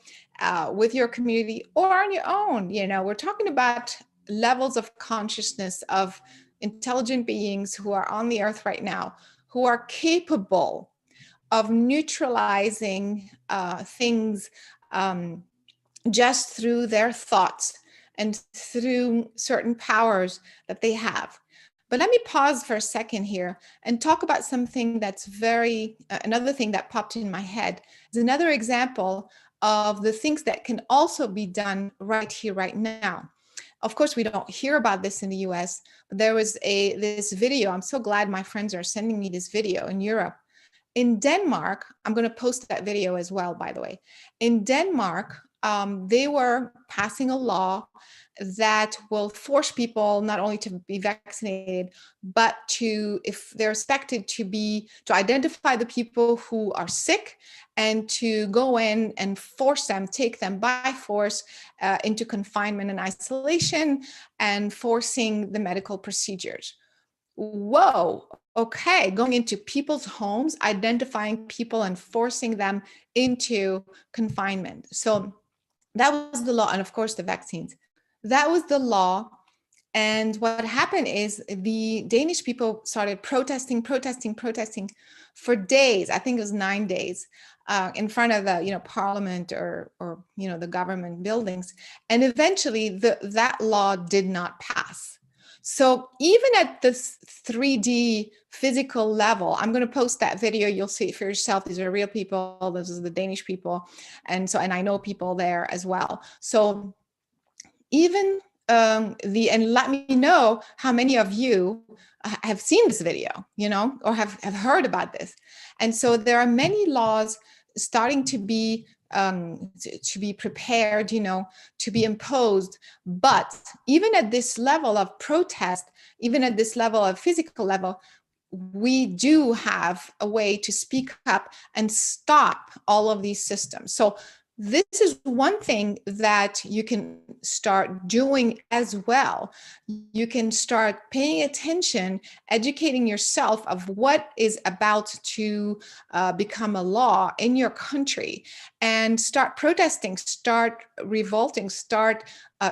with your community, or on your own. We're talking about levels of consciousness of intelligent beings who are on the earth right now, who are capable of neutralizing things just through their thoughts and through certain powers that they have. But let me pause for a second here and talk about something that's another thing that popped in my head is another example of the things that can also be done right here, right now. Of course, we don't hear about this in the US, but there was this video. I'm so glad my friends are sending me this video in Europe. In Denmark, I'm going to post that video as well, by the way. In Denmark, they were passing a law that will force people not only to be vaccinated, but if they're expected to identify the people who are sick and to go in and take them by force into confinement and isolation, and forcing the medical procedures. Whoa, okay, going into people's homes, identifying people and forcing them into confinement. So that was the law. And of course, the vaccines. That was the law And what happened is the Danish people started protesting for days. I think it was 9 days in front of the, parliament or the government buildings. And eventually that law did not pass. So even at this 3D physical level, I'm going to post that video. You'll see it for yourself. These are real people. This is the Danish people. And I know people there as well. So even and let me know how many of you have seen this video, or have heard about this. And so there are many laws starting to be prepared, to be imposed. But even at this level of protest, even at this level of physical level, we do have a way to speak up and stop all of these systems. So this is one thing that you can start doing as well. You can start paying attention, educating yourself of what is about to become a law in your country, and start protesting, start revolting, start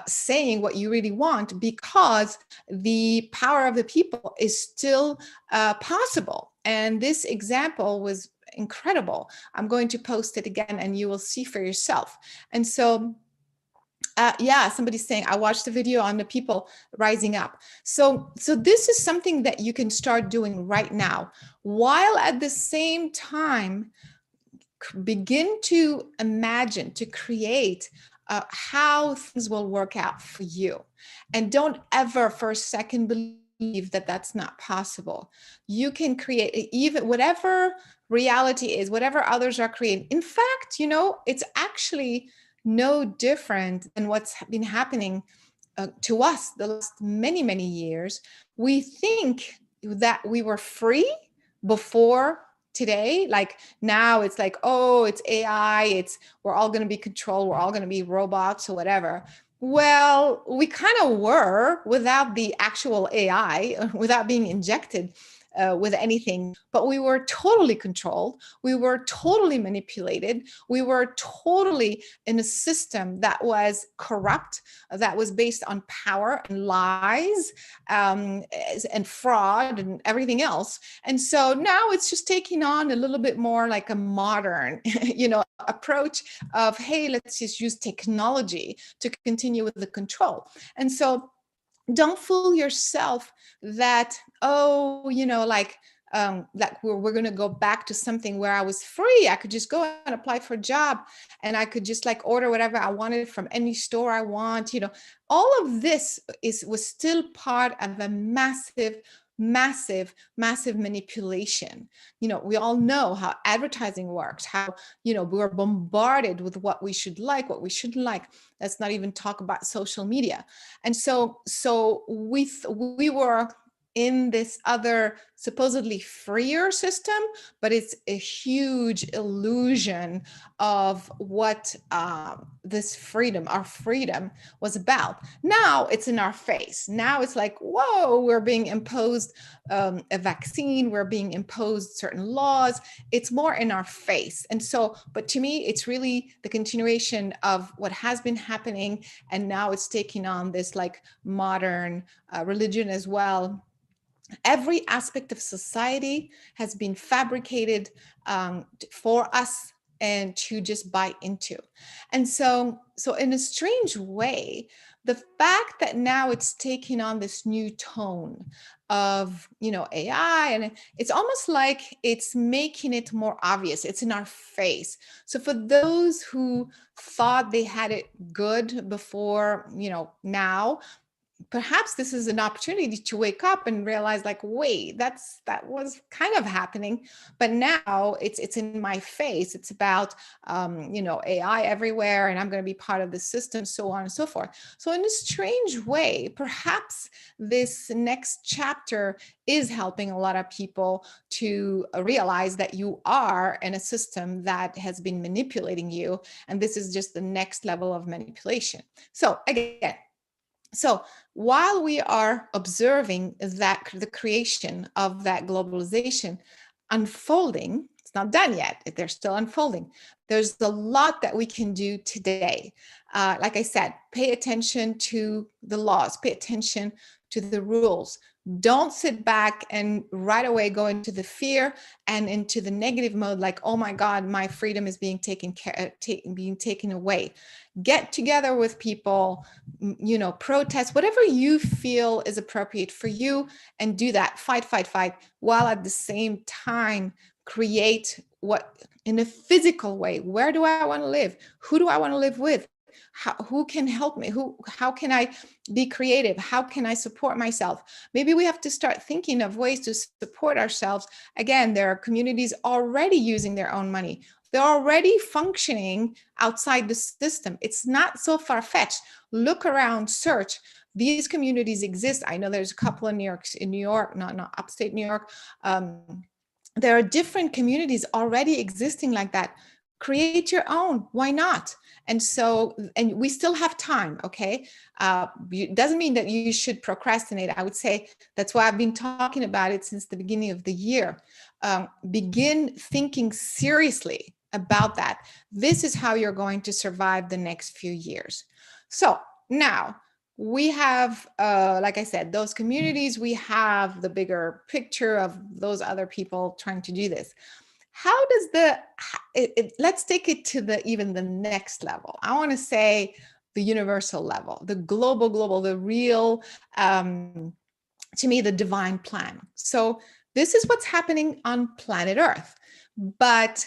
saying what you really want, because the power of the people is still possible. And this example was incredible. I'm going to post it again and you will see for yourself. And so, somebody's saying, I watched the video on the people rising up. So this is something that you can start doing right now, while at the same time, begin to imagine, to create how things will work out for you. And don't ever for a second believe that that's not possible. You can create even whatever reality is, whatever others are creating. In fact, it's actually no different than what's been happening to us the last many, many years. We think that we were free before today. Like now it's like, oh, it's AI, we're all going to be controlled, we're all going to be robots or whatever. Well, we kind of were without the actual AI, without being injected with anything, but we were totally controlled. We were totally manipulated. We were totally in a system that was corrupt, that was based on power and lies and fraud and everything else. And so now it's just taking on a little bit more like a modern, approach of, hey, let's just use technology to continue with the control. And so don't fool yourself that, like we're going to go back to something where I was free. I could just go and apply for a job, and I could just like order whatever I wanted from any store I want. All of this was still part of a massive manipulation. We all know how advertising works, how, we're bombarded with what we should like, what we shouldn't like. Let's not even talk about social media. And so we were in this other supposedly freer system, but it's a huge illusion of what this freedom, our freedom, was about. Now it's in our face. Now it's like, whoa, we're being imposed a vaccine, we're being imposed certain laws. It's more in our face. And so, but to me, it's really the continuation of what has been happening, and now it's taking on this like modern religion as well. Every aspect of society has been fabricated for us and to just buy into. And so in a strange way, the fact that now it's taking on this new tone of, AI, and it's almost like it's making it more obvious. It's in our face. So for those who thought they had it good before, now, perhaps this is an opportunity to wake up and realize, like, wait, that was kind of happening, but now it's in my face. It's about AI everywhere, and I'm going to be part of the system, so on and so forth. So in a strange way, perhaps this next chapter is helping a lot of people to realize that you are in a system that has been manipulating you, and this is just the next level of manipulation. So again, while we are observing that the creation of that globalization unfolding, It's not done yet. They're still unfolding. There's a lot that we can do today. Like I said, pay attention to the laws, pay attention to the rules. Don't sit back and right away go into the fear and into the negative mode, like, oh my God, my freedom is being taken away. Get together with people, protest, whatever you feel is appropriate for you, and do that. Fight, while at the same time create what in a physical way. Where do I want to live? Who do I want to live with? Who can help me? How can I be creative? How can I support myself? Maybe we have to start thinking of ways to support ourselves. Again, there are communities already using their own money. They're already functioning outside the system. It's not so far-fetched. Look around, search. These communities exist. I know there's a couple in New York, not upstate New York. There are different communities already existing like that. Create your own. Why not? And we still have time, okay? It doesn't mean that you should procrastinate. I would say that's why I've been talking about it since the beginning of the year. Begin thinking seriously about that. This is how you're going to survive the next few years. So now we have, like I said, those communities, we have the bigger picture of those other people trying to do this. How does let's take it to even the next level. I want to say the universal level, the global, the real, to me, the divine plan. So this is what's happening on planet Earth. But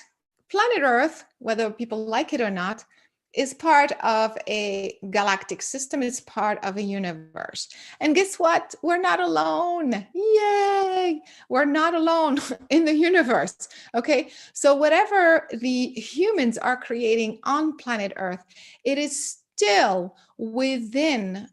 planet Earth, whether people like it or not, is part of a galactic system. It's part of a universe. And guess what? We're not alone. Yay! We're not alone in the universe. Okay. So whatever the humans are creating on planet Earth, it is still within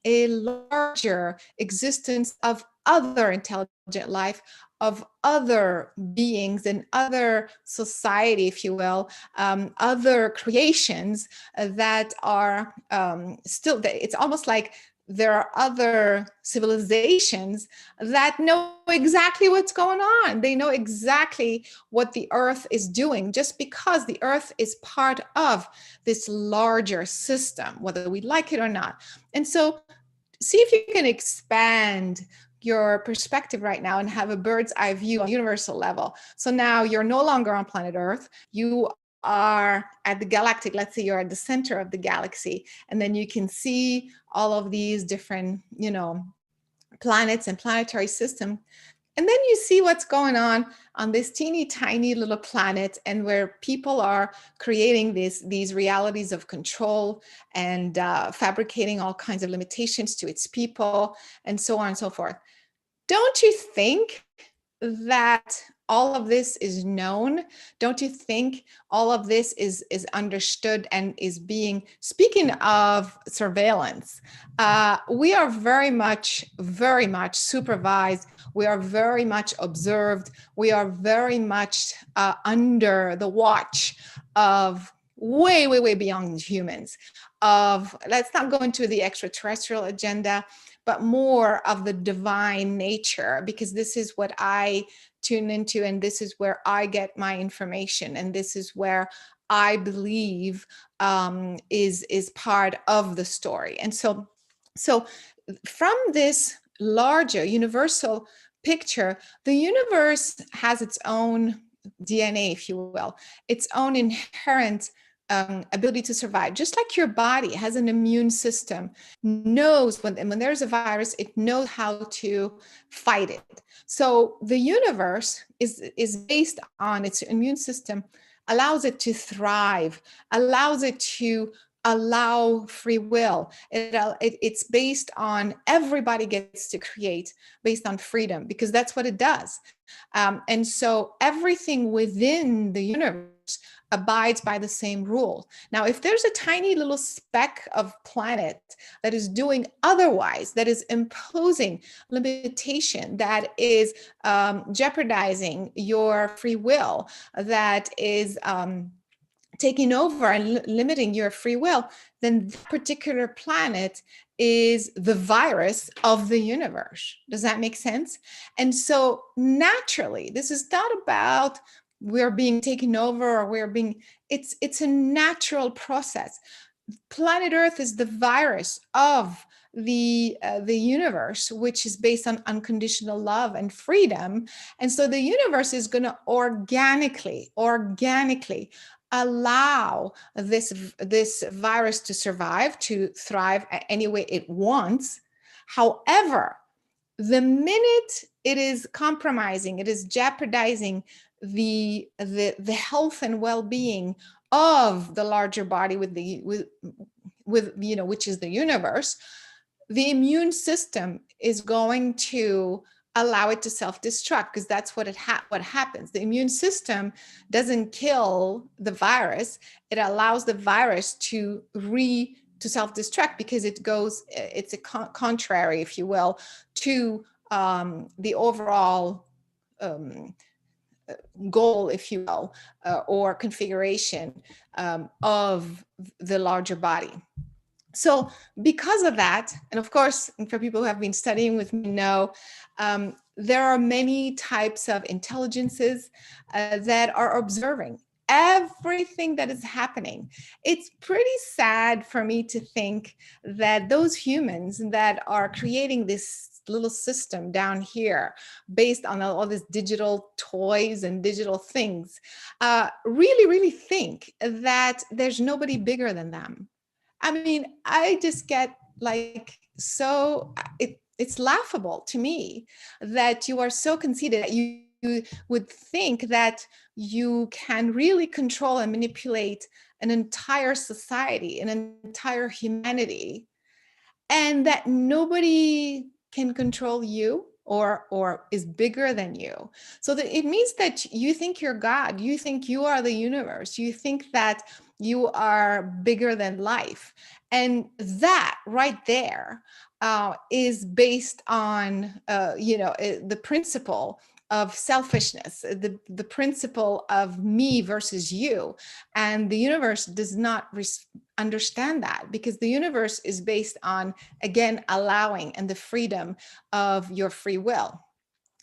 a larger existence of other intelligent life, of other beings and other society, if you will, other creations that are still, it's almost like there are other civilizations that know exactly what's going on. They know exactly what the Earth is doing, just because the Earth is part of this larger system, whether we like it or not. And so see if you can expand your perspective right now and have a bird's eye view on a universal level. So now you're no longer on planet Earth. You are at the galactic, let's say you're at the center of the galaxy, and then you can see all of these different, planets and planetary system. And then you see what's going on this teeny tiny little planet, and where people are creating these realities of control and fabricating all kinds of limitations to its people, and so on and so forth. Don't you think that all of this is known? Don't you think all of this is understood and is being, speaking of surveillance, we are very much supervised. We are very much observed. We are very much under the watch of way beyond humans. Let's not go into the extraterrestrial agenda, but more of the divine nature, because this is what I tune into, and this is where I get my information, and this is where I believe is part of the story. And so from this larger universal picture, the universe has its own DNA, if you will, its own inherent ability to survive. Just like your body has an immune system, knows when there's a virus, it knows how to fight it. So the universe is based on its immune system, allows it to thrive, allows it to allow free will. It's based on everybody gets to create based on freedom, because that's what it does. And so everything within the universe abides by the same rule. Now, if there's a tiny little speck of planet that is doing otherwise, that is imposing limitation, that is jeopardizing your free will, that is taking over and limiting your free will, then that particular planet is the virus of the universe. Does that make sense? And so naturally, this is not about we're being taken over, or we're being, it's a natural process. Planet Earth is the virus of the universe, which is based on unconditional love and freedom. And so the universe is going to organically allow this virus to survive, to thrive any way it wants. However, the minute it is compromising, it is jeopardizing the health and well-being of the larger body with which is the universe, the immune system is going to allow it to self-destruct, because that's what happens. The immune system doesn't kill the virus; it allows the virus to self-destruct, because it's a contrary, if you will, to the overall goal, if you will, or configuration of the larger body. So because of that, and of course, for people who have been studying with me know, there are many types of intelligences that are observing everything that is happening. It's pretty sad for me to think that those humans that are creating this little system down here based on all these digital toys and digital things really think that there's nobody bigger than them. I mean, I just get like, so it's laughable to me that you are so conceited that you would think that you can really control and manipulate an entire society, an entire humanity, and that nobody can control you or is bigger than you. So that it means that you think you're God, you think you are the universe, you think that you are bigger than life. And that right there is based on, the principle of selfishness, the principle of me versus you. And the universe does not understand that, because the universe is based on, again, allowing and the freedom of your free will.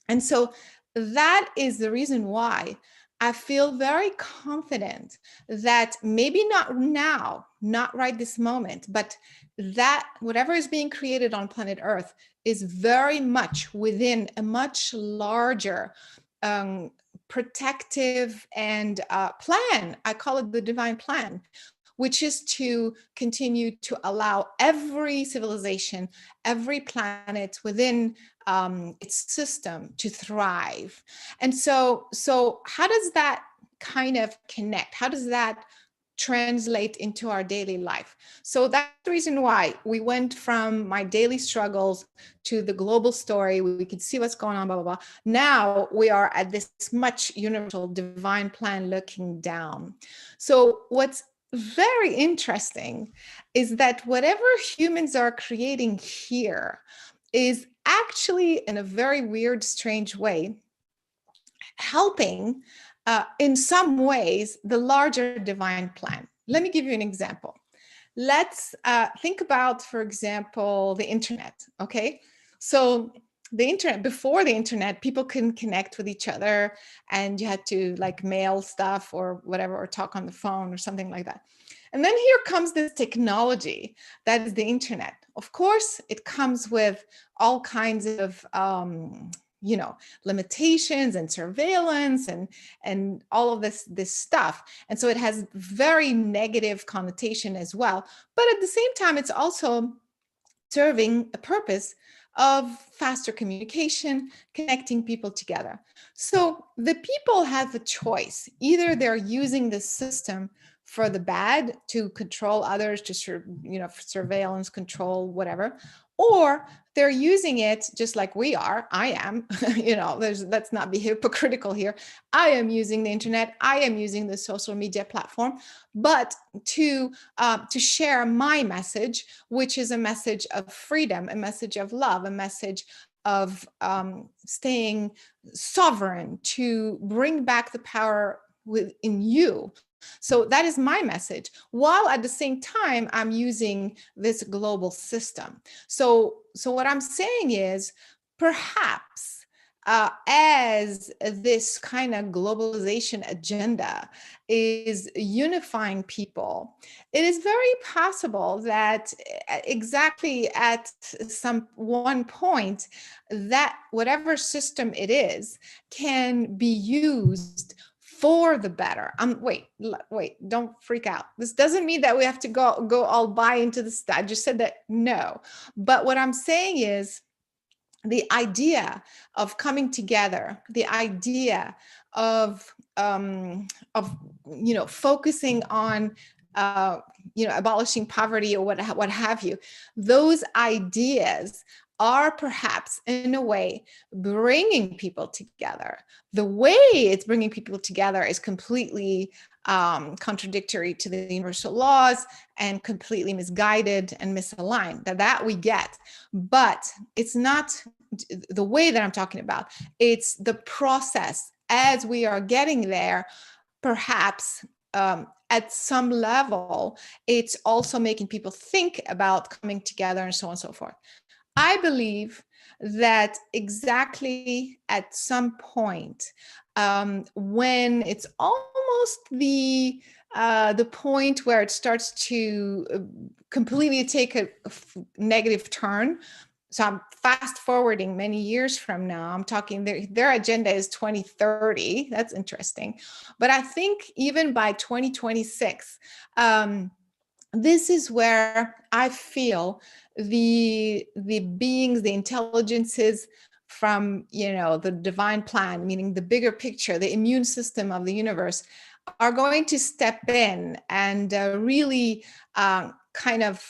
And so that is the reason why I feel very confident that maybe not now, not right this moment, but that whatever is being created on planet Earth is very much within a much larger protective and plan. I call it the divine plan, which is to continue to allow every civilization, every planet within its system to thrive. And so how does that kind of connect? How does that translate into our daily life? So that's the reason why we went from my daily struggles to the global story. We could see what's going on, blah, blah, blah. Now we are at this much universal divine plan looking down. So what's very interesting is that whatever humans are creating here is actually, in a very weird, strange way, helping in some ways the larger divine plan. Let me give you an example. Let's think about, for example, the internet. Okay, so the internet, before the internet, people couldn't connect with each other, and you had to like mail stuff or whatever, or talk on the phone or something like that. And then here comes this technology that is the internet. Of course, it comes with all kinds of limitations and surveillance and all of this stuff. And so it has very negative connotation as well. But at the same time, it's also serving a purpose of faster communication, connecting people together. So the people have a choice. Either they're using the system for the bad, to control others, to surveillance, control, whatever, or they're using it just like we are. I am, let's not be hypocritical here. I am using the internet. I am using the social media platform, but to share my message, which is a message of freedom, a message of love, a message of staying sovereign, to bring back the power within you. So that is my message, while at the same time, I'm using this global system. So what I'm saying is, perhaps as this kind of globalization agenda is unifying people, it is very possible that exactly at some one point, that whatever system it is can be used for the better. Wait, don't freak out. This doesn't mean that we have to go all buy into this. I just said that no. But what I'm saying is, the idea of coming together, the idea of focusing on abolishing poverty or what have you, those ideas are perhaps in a way bringing people together. The way it's bringing people together is completely contradictory to the universal laws and completely misguided and misaligned. That we get, but it's not the way that I'm talking about. It's the process as we are getting there. Perhaps at some level, it's also making people think about coming together and so on and so forth. I believe that exactly at some point, when it's almost the point where it starts to completely take a negative turn. So I'm fast forwarding many years from now. I'm talking their agenda is 2030. That's interesting. But I think even by 2026, this is where I feel the beings, the intelligences from the divine plan, meaning the bigger picture, the immune system of the universe, are going to step in and really kind of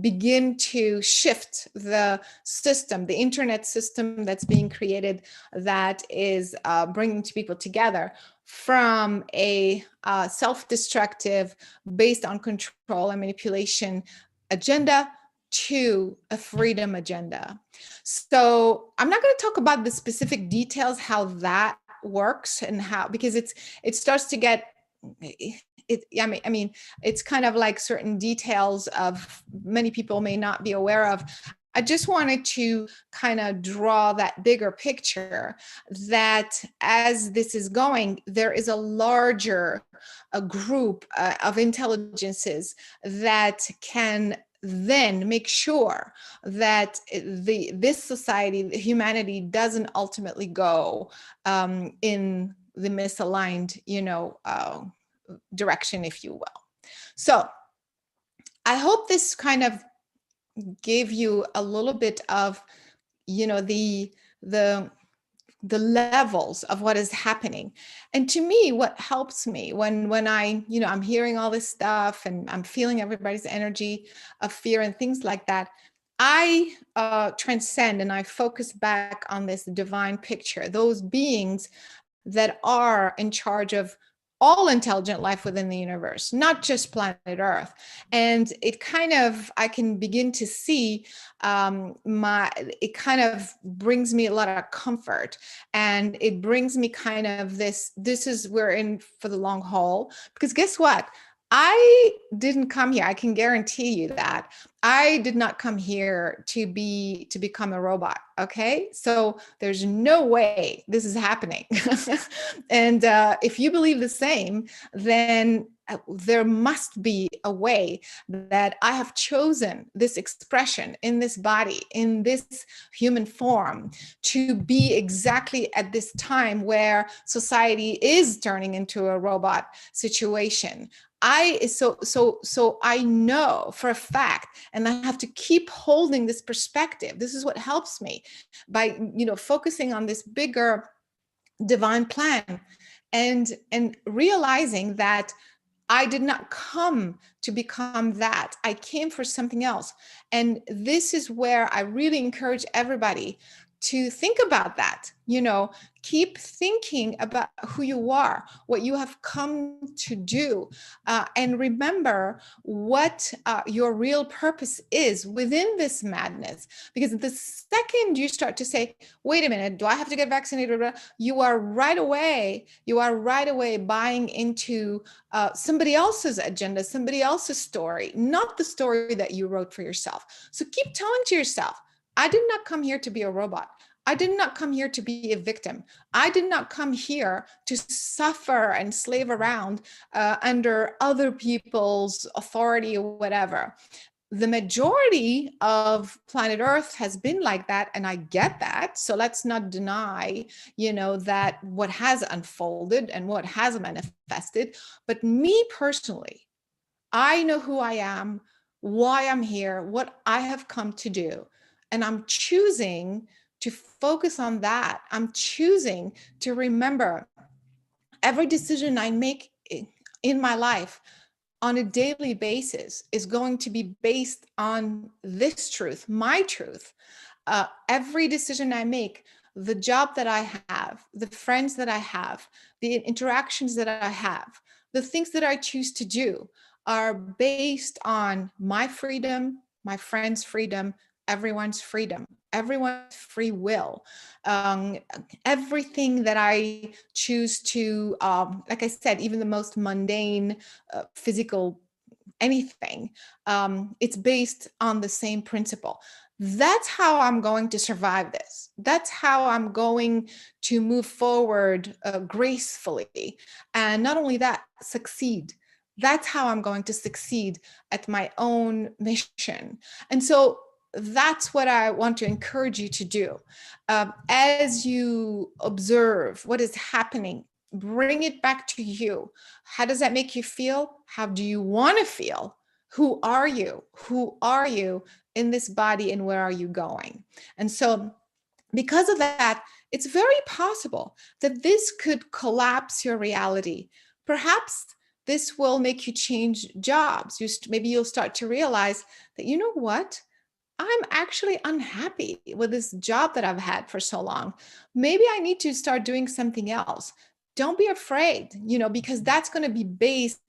begin to shift the system, the internet system that's being created, that is bringing people together from a self-destructive, based on control and manipulation agenda to a freedom agenda. So I'm not going to talk about the specific details, how that works and how, because it starts to get I mean, it's kind of like certain details of many people may not be aware of. I just wanted to kind of draw that bigger picture that as this is going, there is a larger group of intelligences that can then make sure that this society, humanity, doesn't ultimately go in the misaligned, direction, if you will. So I hope this kind of gave you a little bit of, the levels of what is happening. And to me, what helps me when I, I'm hearing all this stuff and I'm feeling everybody's energy of fear and things like that, I transcend and I focus back on this divine picture, those beings that are in charge of all intelligent life within the universe, not just planet Earth. And it kind of, I can begin to see it kind of brings me a lot of comfort, and it brings me kind of this is, we're in for the long haul, because guess what? I didn't come here. I can guarantee you that I did not come here to become a robot. Okay. So there's no way this is happening. And if you believe the same, then there must be a way that I have chosen this expression in this body, in this human form, to be exactly at this time where society is turning into a robot situation. So I know for a fact, and I have to keep holding this perspective. This is what helps me by, focusing on this bigger divine plan and realizing that I did not come to become that. I came for something else. And this is where I really encourage everybody to think about that. Keep thinking about who you are, what you have come to do, and remember what your real purpose is within this madness. Because the second you start to say, wait a minute, do I have to get vaccinated? You are right away buying into somebody else's agenda, somebody else's story, not the story that you wrote for yourself. So keep telling to yourself, I did not come here to be a robot. I did not come here to be a victim. I did not come here to suffer and slave around under other people's authority or whatever. The majority of planet Earth has been like that, and I get that. So let's not deny, that what has unfolded and what has manifested. But me personally, I know who I am, why I'm here, what I have come to do. And I'm choosing to focus on that. I'm choosing to remember every decision I make in my life on a daily basis is going to be based on this truth, my truth. Every decision I make, the job that I have, the friends that I have, the interactions that I have, the things that I choose to do are based on my freedom, my friends' freedom, everyone's freedom, everyone's free will. Um, Everything that I choose to, like I said, even the most mundane physical anything, it's based on the same principle. That's how I'm going to survive this. That's how I'm going to move forward gracefully. And not only that, succeed. That's how I'm going to succeed at my own mission. And so that's what I want to encourage you to do. As you observe what is happening, bring it back to you. How does that make you feel? How do you want to feel? Who are you? Who are you in this body, and where are you going? And so, because of that, it's very possible that this could collapse your reality. Perhaps this will make you change jobs. Maybe you'll start to realize that, you know what? I'm actually unhappy with this job that I've had for so long. Maybe I need to start doing something else. Don't be afraid, because that's going to be based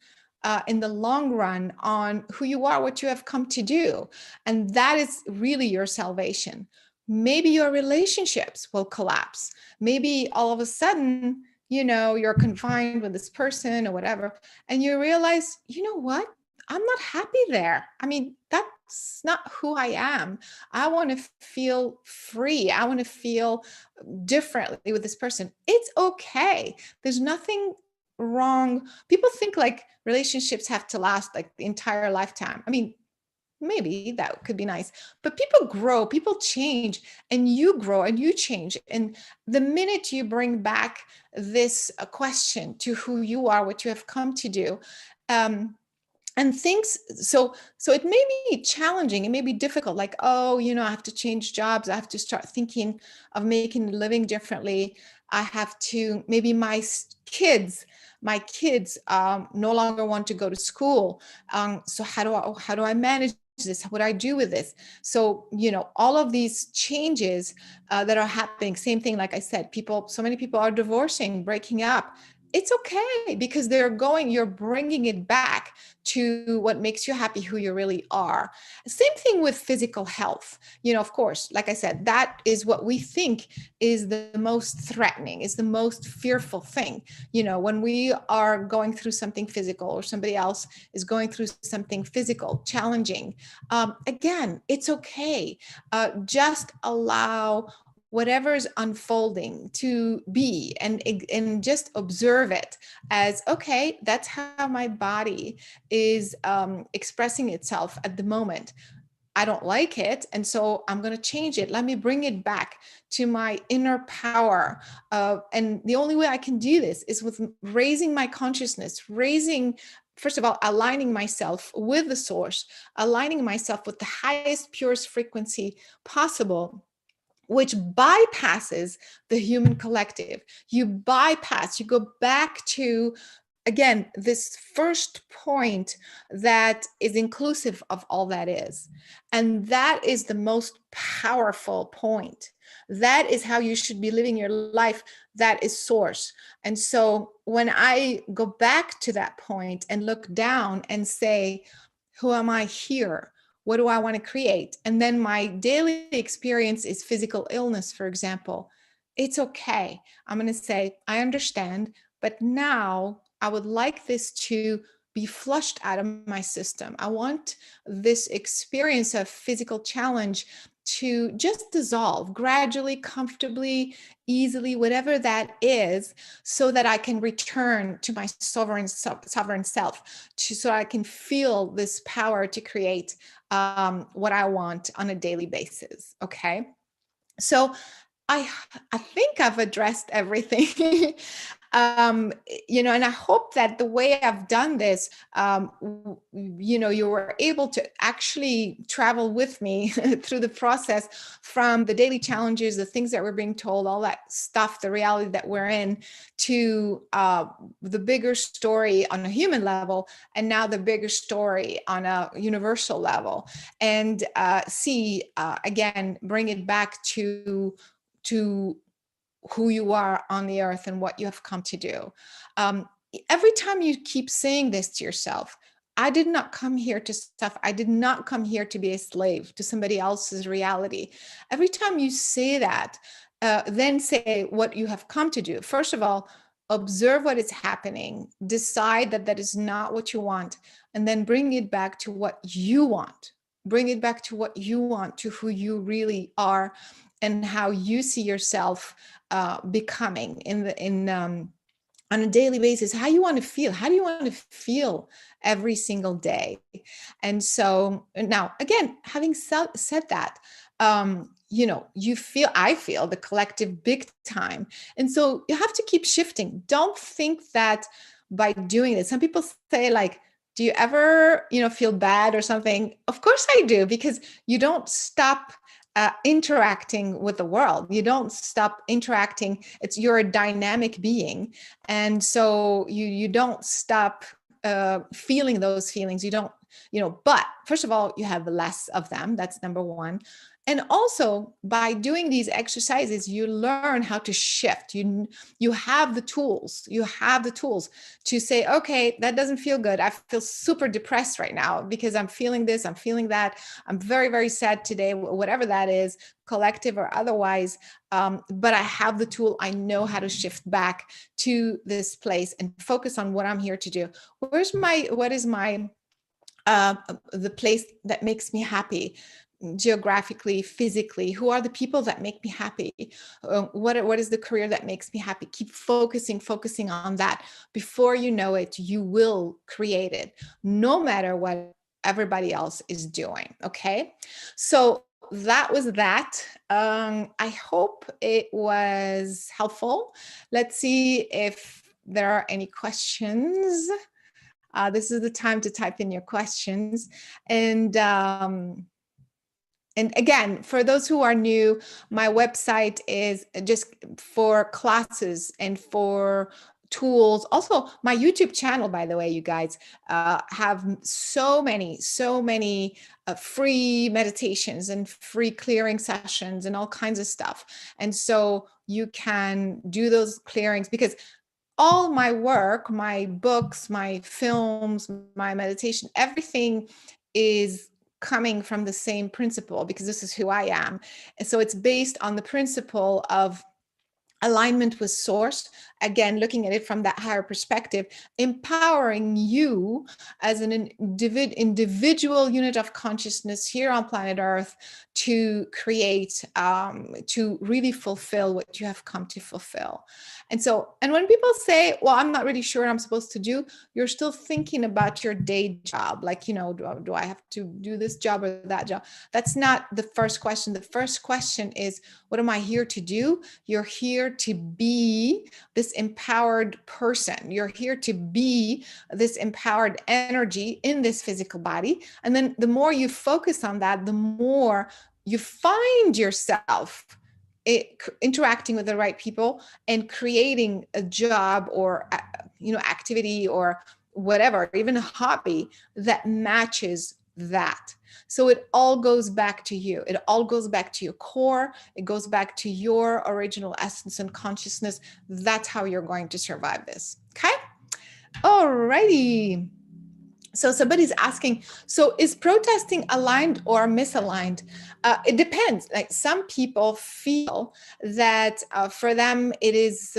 in the long run on who you are, what you have come to do. And that is really your salvation. Maybe your relationships will collapse. Maybe all of a sudden, you're confined with this person or whatever, and you realize, you know what? I'm not happy there. I mean, that's not who I am. I want to feel free. I want to feel differently with this person. It's okay. There's nothing wrong. People think like relationships have to last like the entire lifetime. I mean, maybe that could be nice, but people grow, people change, and you grow and you change. And the minute you bring back this question to who you are, what you have come to do, and things, so it may be challenging, it may be difficult, like, oh, I have to change jobs, I have to start thinking of making a living differently, I have to, maybe my kids no longer want to go to school, so how do I manage this? What do I do with this? So all of these changes that are happening, same thing, like I said, so many people are divorcing, breaking up. It's okay, because you're bringing it back to what makes you happy, who you really are. Same thing with physical health. Of course, like I said, that is what we think is the most threatening, is the most fearful thing. When we are going through something physical, or somebody else is going through something physical, challenging, again, it's okay. Just allow whatever is unfolding to be, and just observe it as, okay, that's how my body is expressing itself at the moment. I don't like it, and so I'm going to change it. Let me bring it back to my inner power. And the only way I can do this is with raising my consciousness, first of all, aligning myself with the source, aligning myself with the highest, purest frequency possible, which bypasses the human collective. You go back to, again, this first point that is inclusive of all that is. And that is the most powerful point. That is how you should be living your life. That is source. And so when I go back to that point and look down and say, who am I here? What do I want to create? And then my daily experience is physical illness, for example. It's okay. I'm going to say, I understand, but now I would like this to be flushed out of my system. I want this experience of physical challenge to just dissolve gradually, comfortably, easily, whatever that is, so that I can return to my sovereign self, so I can feel this power to create what I want on a daily basis. Okay. So I think I've addressed everything. And I hope that the way I've done this, you were able to actually travel with me through the process, from the daily challenges, the things that we're being told, all that stuff, the reality that we're in, to the bigger story on a human level, and now the bigger story on a universal level, and again, bring it back to who you are on the earth and what you have come to do. Every time you keep saying this to yourself, I did not come here to suffer. I did not come here to be a slave to somebody else's reality. Every time you say that, then say what you have come to do. First of all, observe what is happening, decide that that is not what you want, and then bring it back to what you want. Bring it back to what you want, to who you really are, and how you see yourself becoming on a daily basis, how you want to feel. How do you want to feel every single day? And so now, again, having said that, I feel the collective big time. And so you have to keep shifting. Don't think that by doing this, some people say, like, do you ever, feel bad or something? Of course I do, because you don't stop interacting with the world. You don't stop interacting. You're a dynamic being. And so you don't stop feeling those feelings. You don't, but first of all, you have less of them. That's number one. And also, by doing these exercises, you learn how to shift. You have the tools. You have the tools to say, okay, that doesn't feel good. I feel super depressed right now because I'm feeling this, I'm feeling that. I'm very, very sad today, whatever that is, collective or otherwise. But I have the tool. I know how to shift back to this place and focus on what I'm here to do. What is my the place that makes me happy? Geographically, physically, who are the people that make me happy? What is the career that makes me happy? Keep focusing on that. Before you know it, you will create it, no matter what everybody else is doing. Okay, so that was that. I hope it was helpful. Let's see if there are any questions. This is the time to type in your questions. And again, for those who are new, my website is just for classes and for tools. Also, my YouTube channel, by the way, you guys, have so many free meditations and free clearing sessions and all kinds of stuff. And so you can do those clearings, because all my work, my books, my films, my meditation, everything is coming from the same principle, because this is who I am. And so it's based on the principle of alignment with source, again, looking at it from that higher perspective, empowering you as an individual unit of consciousness here on planet Earth to create, to really fulfill what you have come to fulfill. And so, and when people say, well, I'm not really sure what I'm supposed to do, you're still thinking about your day job. Like, do I have to do this job or that job? That's not the first question. The first question is, what am I here to do? You're here to be this empowered person. You're here to be this empowered energy in this physical body. And then the more you focus on that, the more you find yourself interacting with the right people and creating a job or activity or whatever, even a hobby that matches that. So it all goes back to you. It all goes back to your core. It goes back to your original essence and consciousness. That's how you're going to survive this. Okay. All righty. So somebody's asking, so is protesting aligned or misaligned? It depends. Like, some people feel that for them it is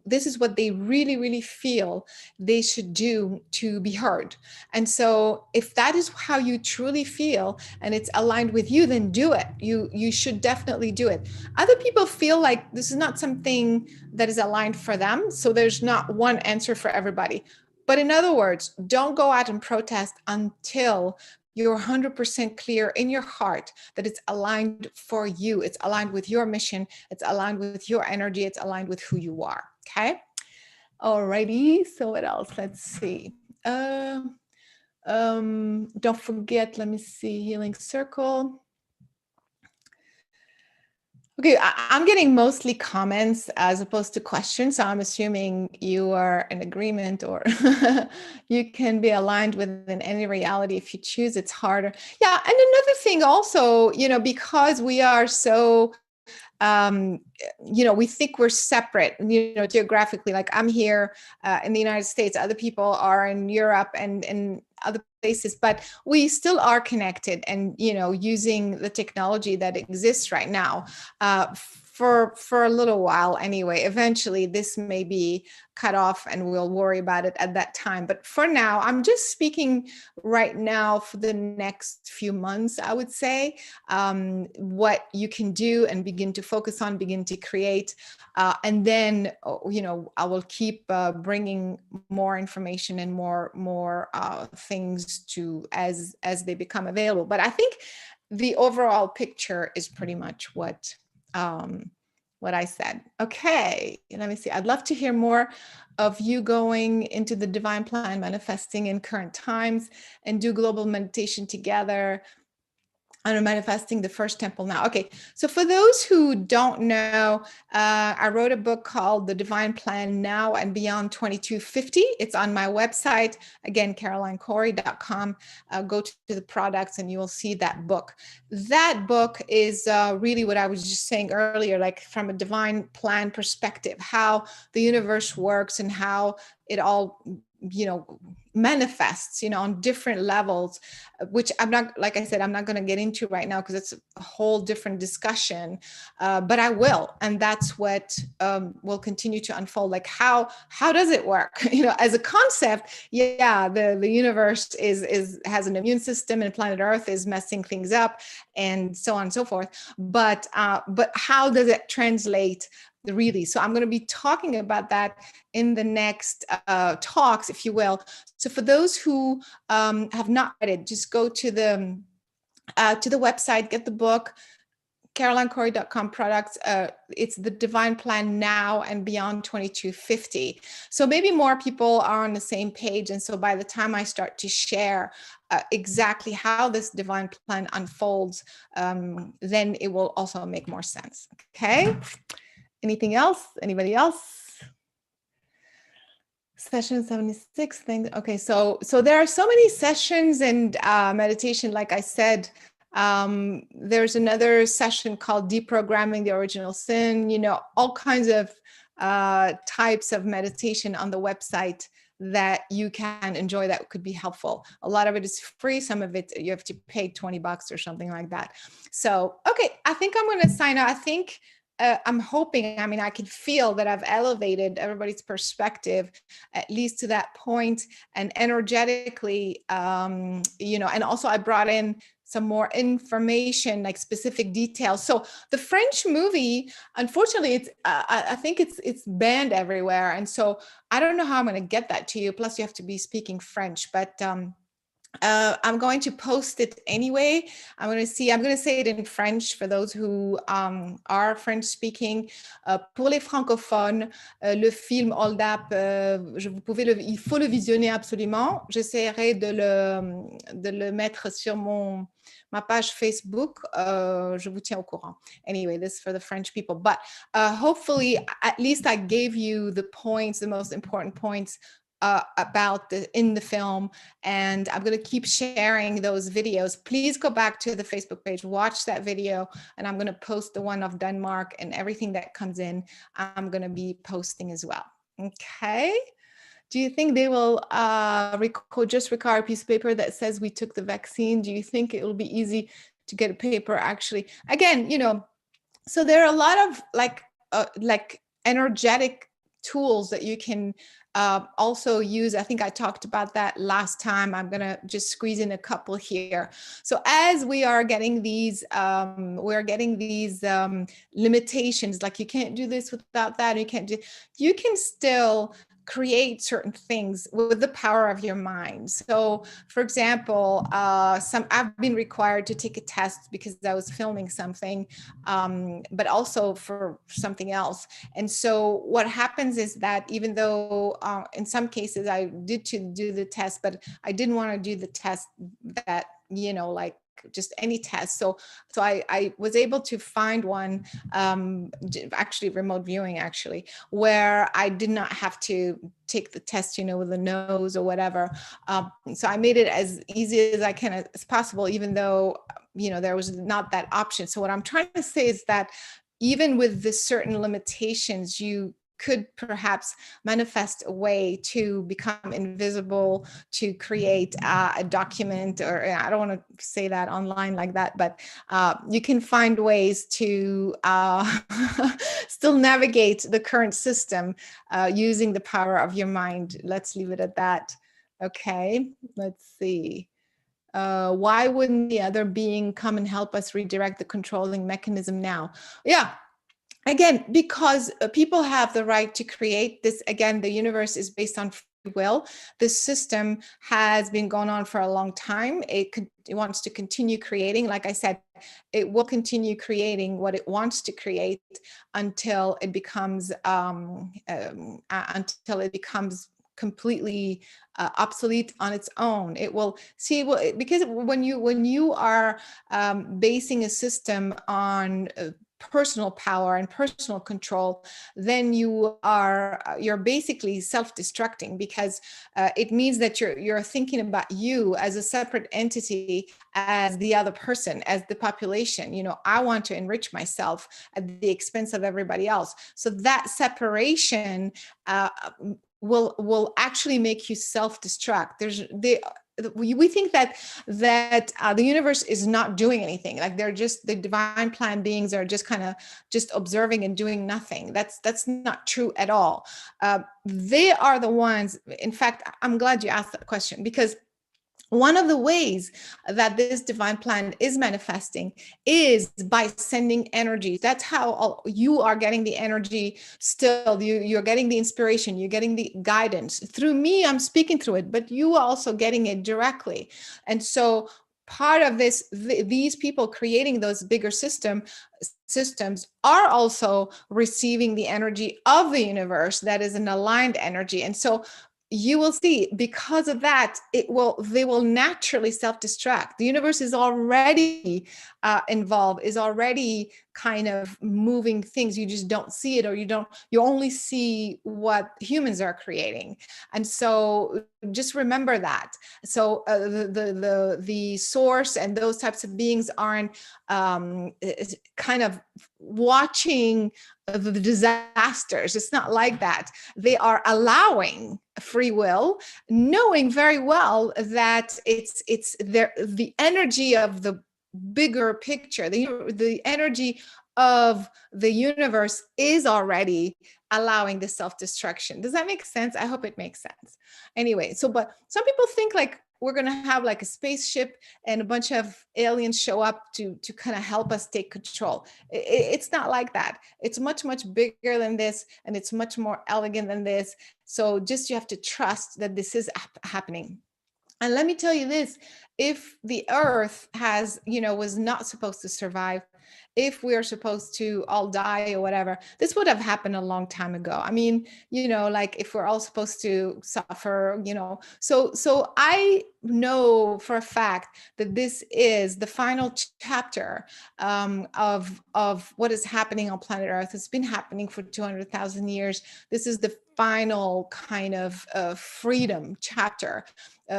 this is what they really, really feel they should do to be heard. And so if that is how you truly feel and it's aligned with you, then do it. You should definitely do it. Other people feel like this is not something that is aligned for them. So there's not one answer for everybody. But in other words, don't go out and protest until you're 100% clear in your heart that it's aligned for you. It's aligned with your mission. It's aligned with your energy. It's aligned with who you are. Okay. Alrighty. So what else? Let's see. Don't forget, let me see, Healing Circle. Okay, I'm getting mostly comments as opposed to questions. So I'm assuming you are in agreement, or you can be aligned within any reality if you choose. It's harder. Yeah. And another thing also, because we are so, we think we're separate, geographically, like I'm here in the United States, other people are in Europe and other places, but we still are connected and, using the technology that exists right now for a little while anyway. Eventually this may be cut off and we'll worry about it at that time. But for now, I'm just speaking right now for the next few months, I would say, what you can do and begin to focus on, begin to create. And then, I will keep bringing more information and more things to as they become available. But I think the overall picture is pretty much what I said. Okay, let me see. I'd love to hear more of you going into the divine plan, manifesting in current times, and do global meditation together. And manifesting the first temple now. Okay, so for those who don't know, I wrote a book called The Divine Plan Now and Beyond 2250. It's on my website, again, carolinecory.com. Go to the products and you will see that book. That book is really what I was just saying earlier, like from a divine plan perspective, how the universe works and how it all manifests, on different levels, which I'm not, like I said, I'm not going to get into right now because it's a whole different discussion, but I will. And that's what will continue to unfold. Like how does it work? As a concept, yeah, the universe has an immune system and planet Earth is messing things up and so on and so forth. But how does it translate really? So I'm going to be talking about that in the next talks, if you will. So for those who have not read it, just go to the website, get the book, carolinecory.com products. It's The Divine Plan Now and Beyond 2250. So maybe more people are on the same page. And so by the time I start to share exactly how this divine plan unfolds, then it will also make more sense. Okay. Anything else? Anybody else? Session 76 things. Okay, so there are so many sessions and meditation. Like I said, there's another session called Deprogramming the Original Sin. All kinds of types of meditation on the website that you can enjoy that could be helpful. A lot of it is free. Some of it you have to pay $20 or something like that. So, okay, I think I'm going to sign out. I think I'm hoping, I can feel that I've elevated everybody's perspective, at least to that point, and energetically, and also I brought in some more information, like specific details. So the French movie, unfortunately, it's I think it's banned everywhere. And so I don't know how I'm going to get that to you. Plus you have to be speaking French, but I'm going to post it anyway. I'm going to say it in French for those who are French speaking. Pour les francophones, le film Hold Up, il faut le visionner absolument. J'essaierai de le mettre sur ma page Facebook. Je vous tiens au courant. Anyway, this is for the French people. But hopefully, at least I gave you the points, the most important points about in the film, and I'm going to keep sharing those videos. Please go back to the Facebook page, watch that video, and I'm going to post the one of Denmark, and everything that comes in I'm going to be posting as well. Okay, do you think they will just require a piece of paper that says we took the vaccine? Do you think it will be easy to get a paper? Actually, again, so there are a lot of like energetic tools that you can also use. I think I talked about that last time. I'm gonna just squeeze in a couple here. So as we are getting these, limitations, like you can't do this without that, you can still create certain things with the power of your mind. So for example, I've been required to take a test because I was filming something, but also for something else. And so what happens is that even though in some cases I did to do the test, but I didn't want to do the test that, like just any test. So I was able to find one, actually remote viewing actually, where I did not have to take the test, with the nose or whatever. So I made it as easy as I can as possible, even though, there was not that option. So what I'm trying to say is that even with the certain limitations, you could perhaps manifest a way to become invisible, to create a document, or I don't want to say that online like that, but you can find ways to still navigate the current system using the power of your mind. Let's leave it at that. Okay, let's see. Why wouldn't the other being come and help us redirect the controlling mechanism now? Yeah. Again, because people have the right to create this. Again, the universe is based on free will. This system has been going on for a long time. It wants to continue creating. Like I said, it will continue creating what it wants to create until it becomes completely obsolete on its own. It will see, because when you are basing a system on personal power and personal control, then you're basically self-destructing, because it means that you're thinking about you as a separate entity, as the other person, as the population. I want to enrich myself at the expense of everybody else. So that separation will actually make you self-destruct. We think that the universe is not doing anything, like they're just, the divine plan beings are just kind of just observing and doing nothing. That's not true at all. They are the ones. In fact, I'm glad you asked that question, because one of the ways that this divine plan is manifesting is by sending energy. That's how you are getting the energy still. You're getting the inspiration, you're getting the guidance. Through me, I'm speaking through it, but you are also getting it directly. And so part of this, these people creating those bigger systems are also receiving the energy of the universe that is an aligned energy. And so you will see, because of that, they will naturally self-destruct. The universe is already involved, is already kind of moving things. You just don't see it, or you only see what humans are creating. And so just remember that. So the source and those types of beings aren't kind of watching the disasters. It's not like that. They are allowing free will, knowing very well that it's the energy of the bigger picture, the energy of the universe is already allowing the self-destruction. Does that make sense? I hope it makes sense. Anyway, but some people think like we're going to have like a spaceship and a bunch of aliens show up to kind of help us take control. It's not like that. It's much, much bigger than this, and it's much more elegant than this. So just, you have to trust that this is happening. And let me tell you this, if the earth was not supposed to survive, if we are supposed to all die or whatever, this would have happened a long time ago. I mean, like if we're all supposed to suffer, so I know for a fact that this is the final chapter of what is happening on planet Earth. It's been happening for 200,000 years. This is the final kind of freedom chapter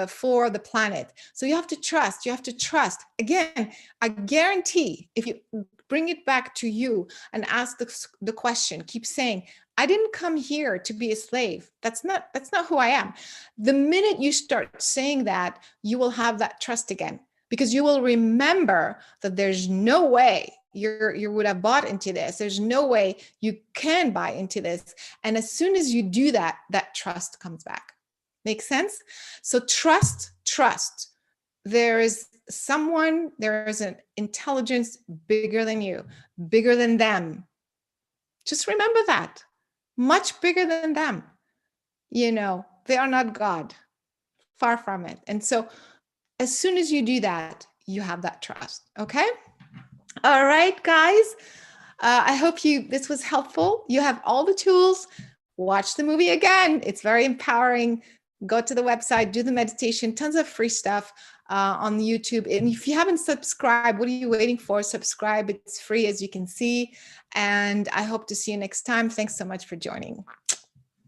for the planet. So you have to trust. Again, I guarantee, if you bring it back to you and ask the question, keep saying, I didn't come here to be a slave. That's not who I am. The minute you start saying that, you will have that trust again, because you will remember that there's no way you would have bought into this. There's no way you can buy into this. And as soon as you do that, that trust comes back. Make sense? So trust. There is an intelligence bigger than you, bigger than them. Just remember that. Much bigger than them. You know, they are not God. Far from it. And so as soon as you do that, you have that trust. Okay? All right, guys. I hope this was helpful. You have all the tools. Watch the movie again. It's very empowering. Go to the website, do the meditation, tons of free stuff on YouTube. And if you haven't subscribed, what are you waiting for? Subscribe. It's free, as you can see. And I hope to see you next time. Thanks so much for joining.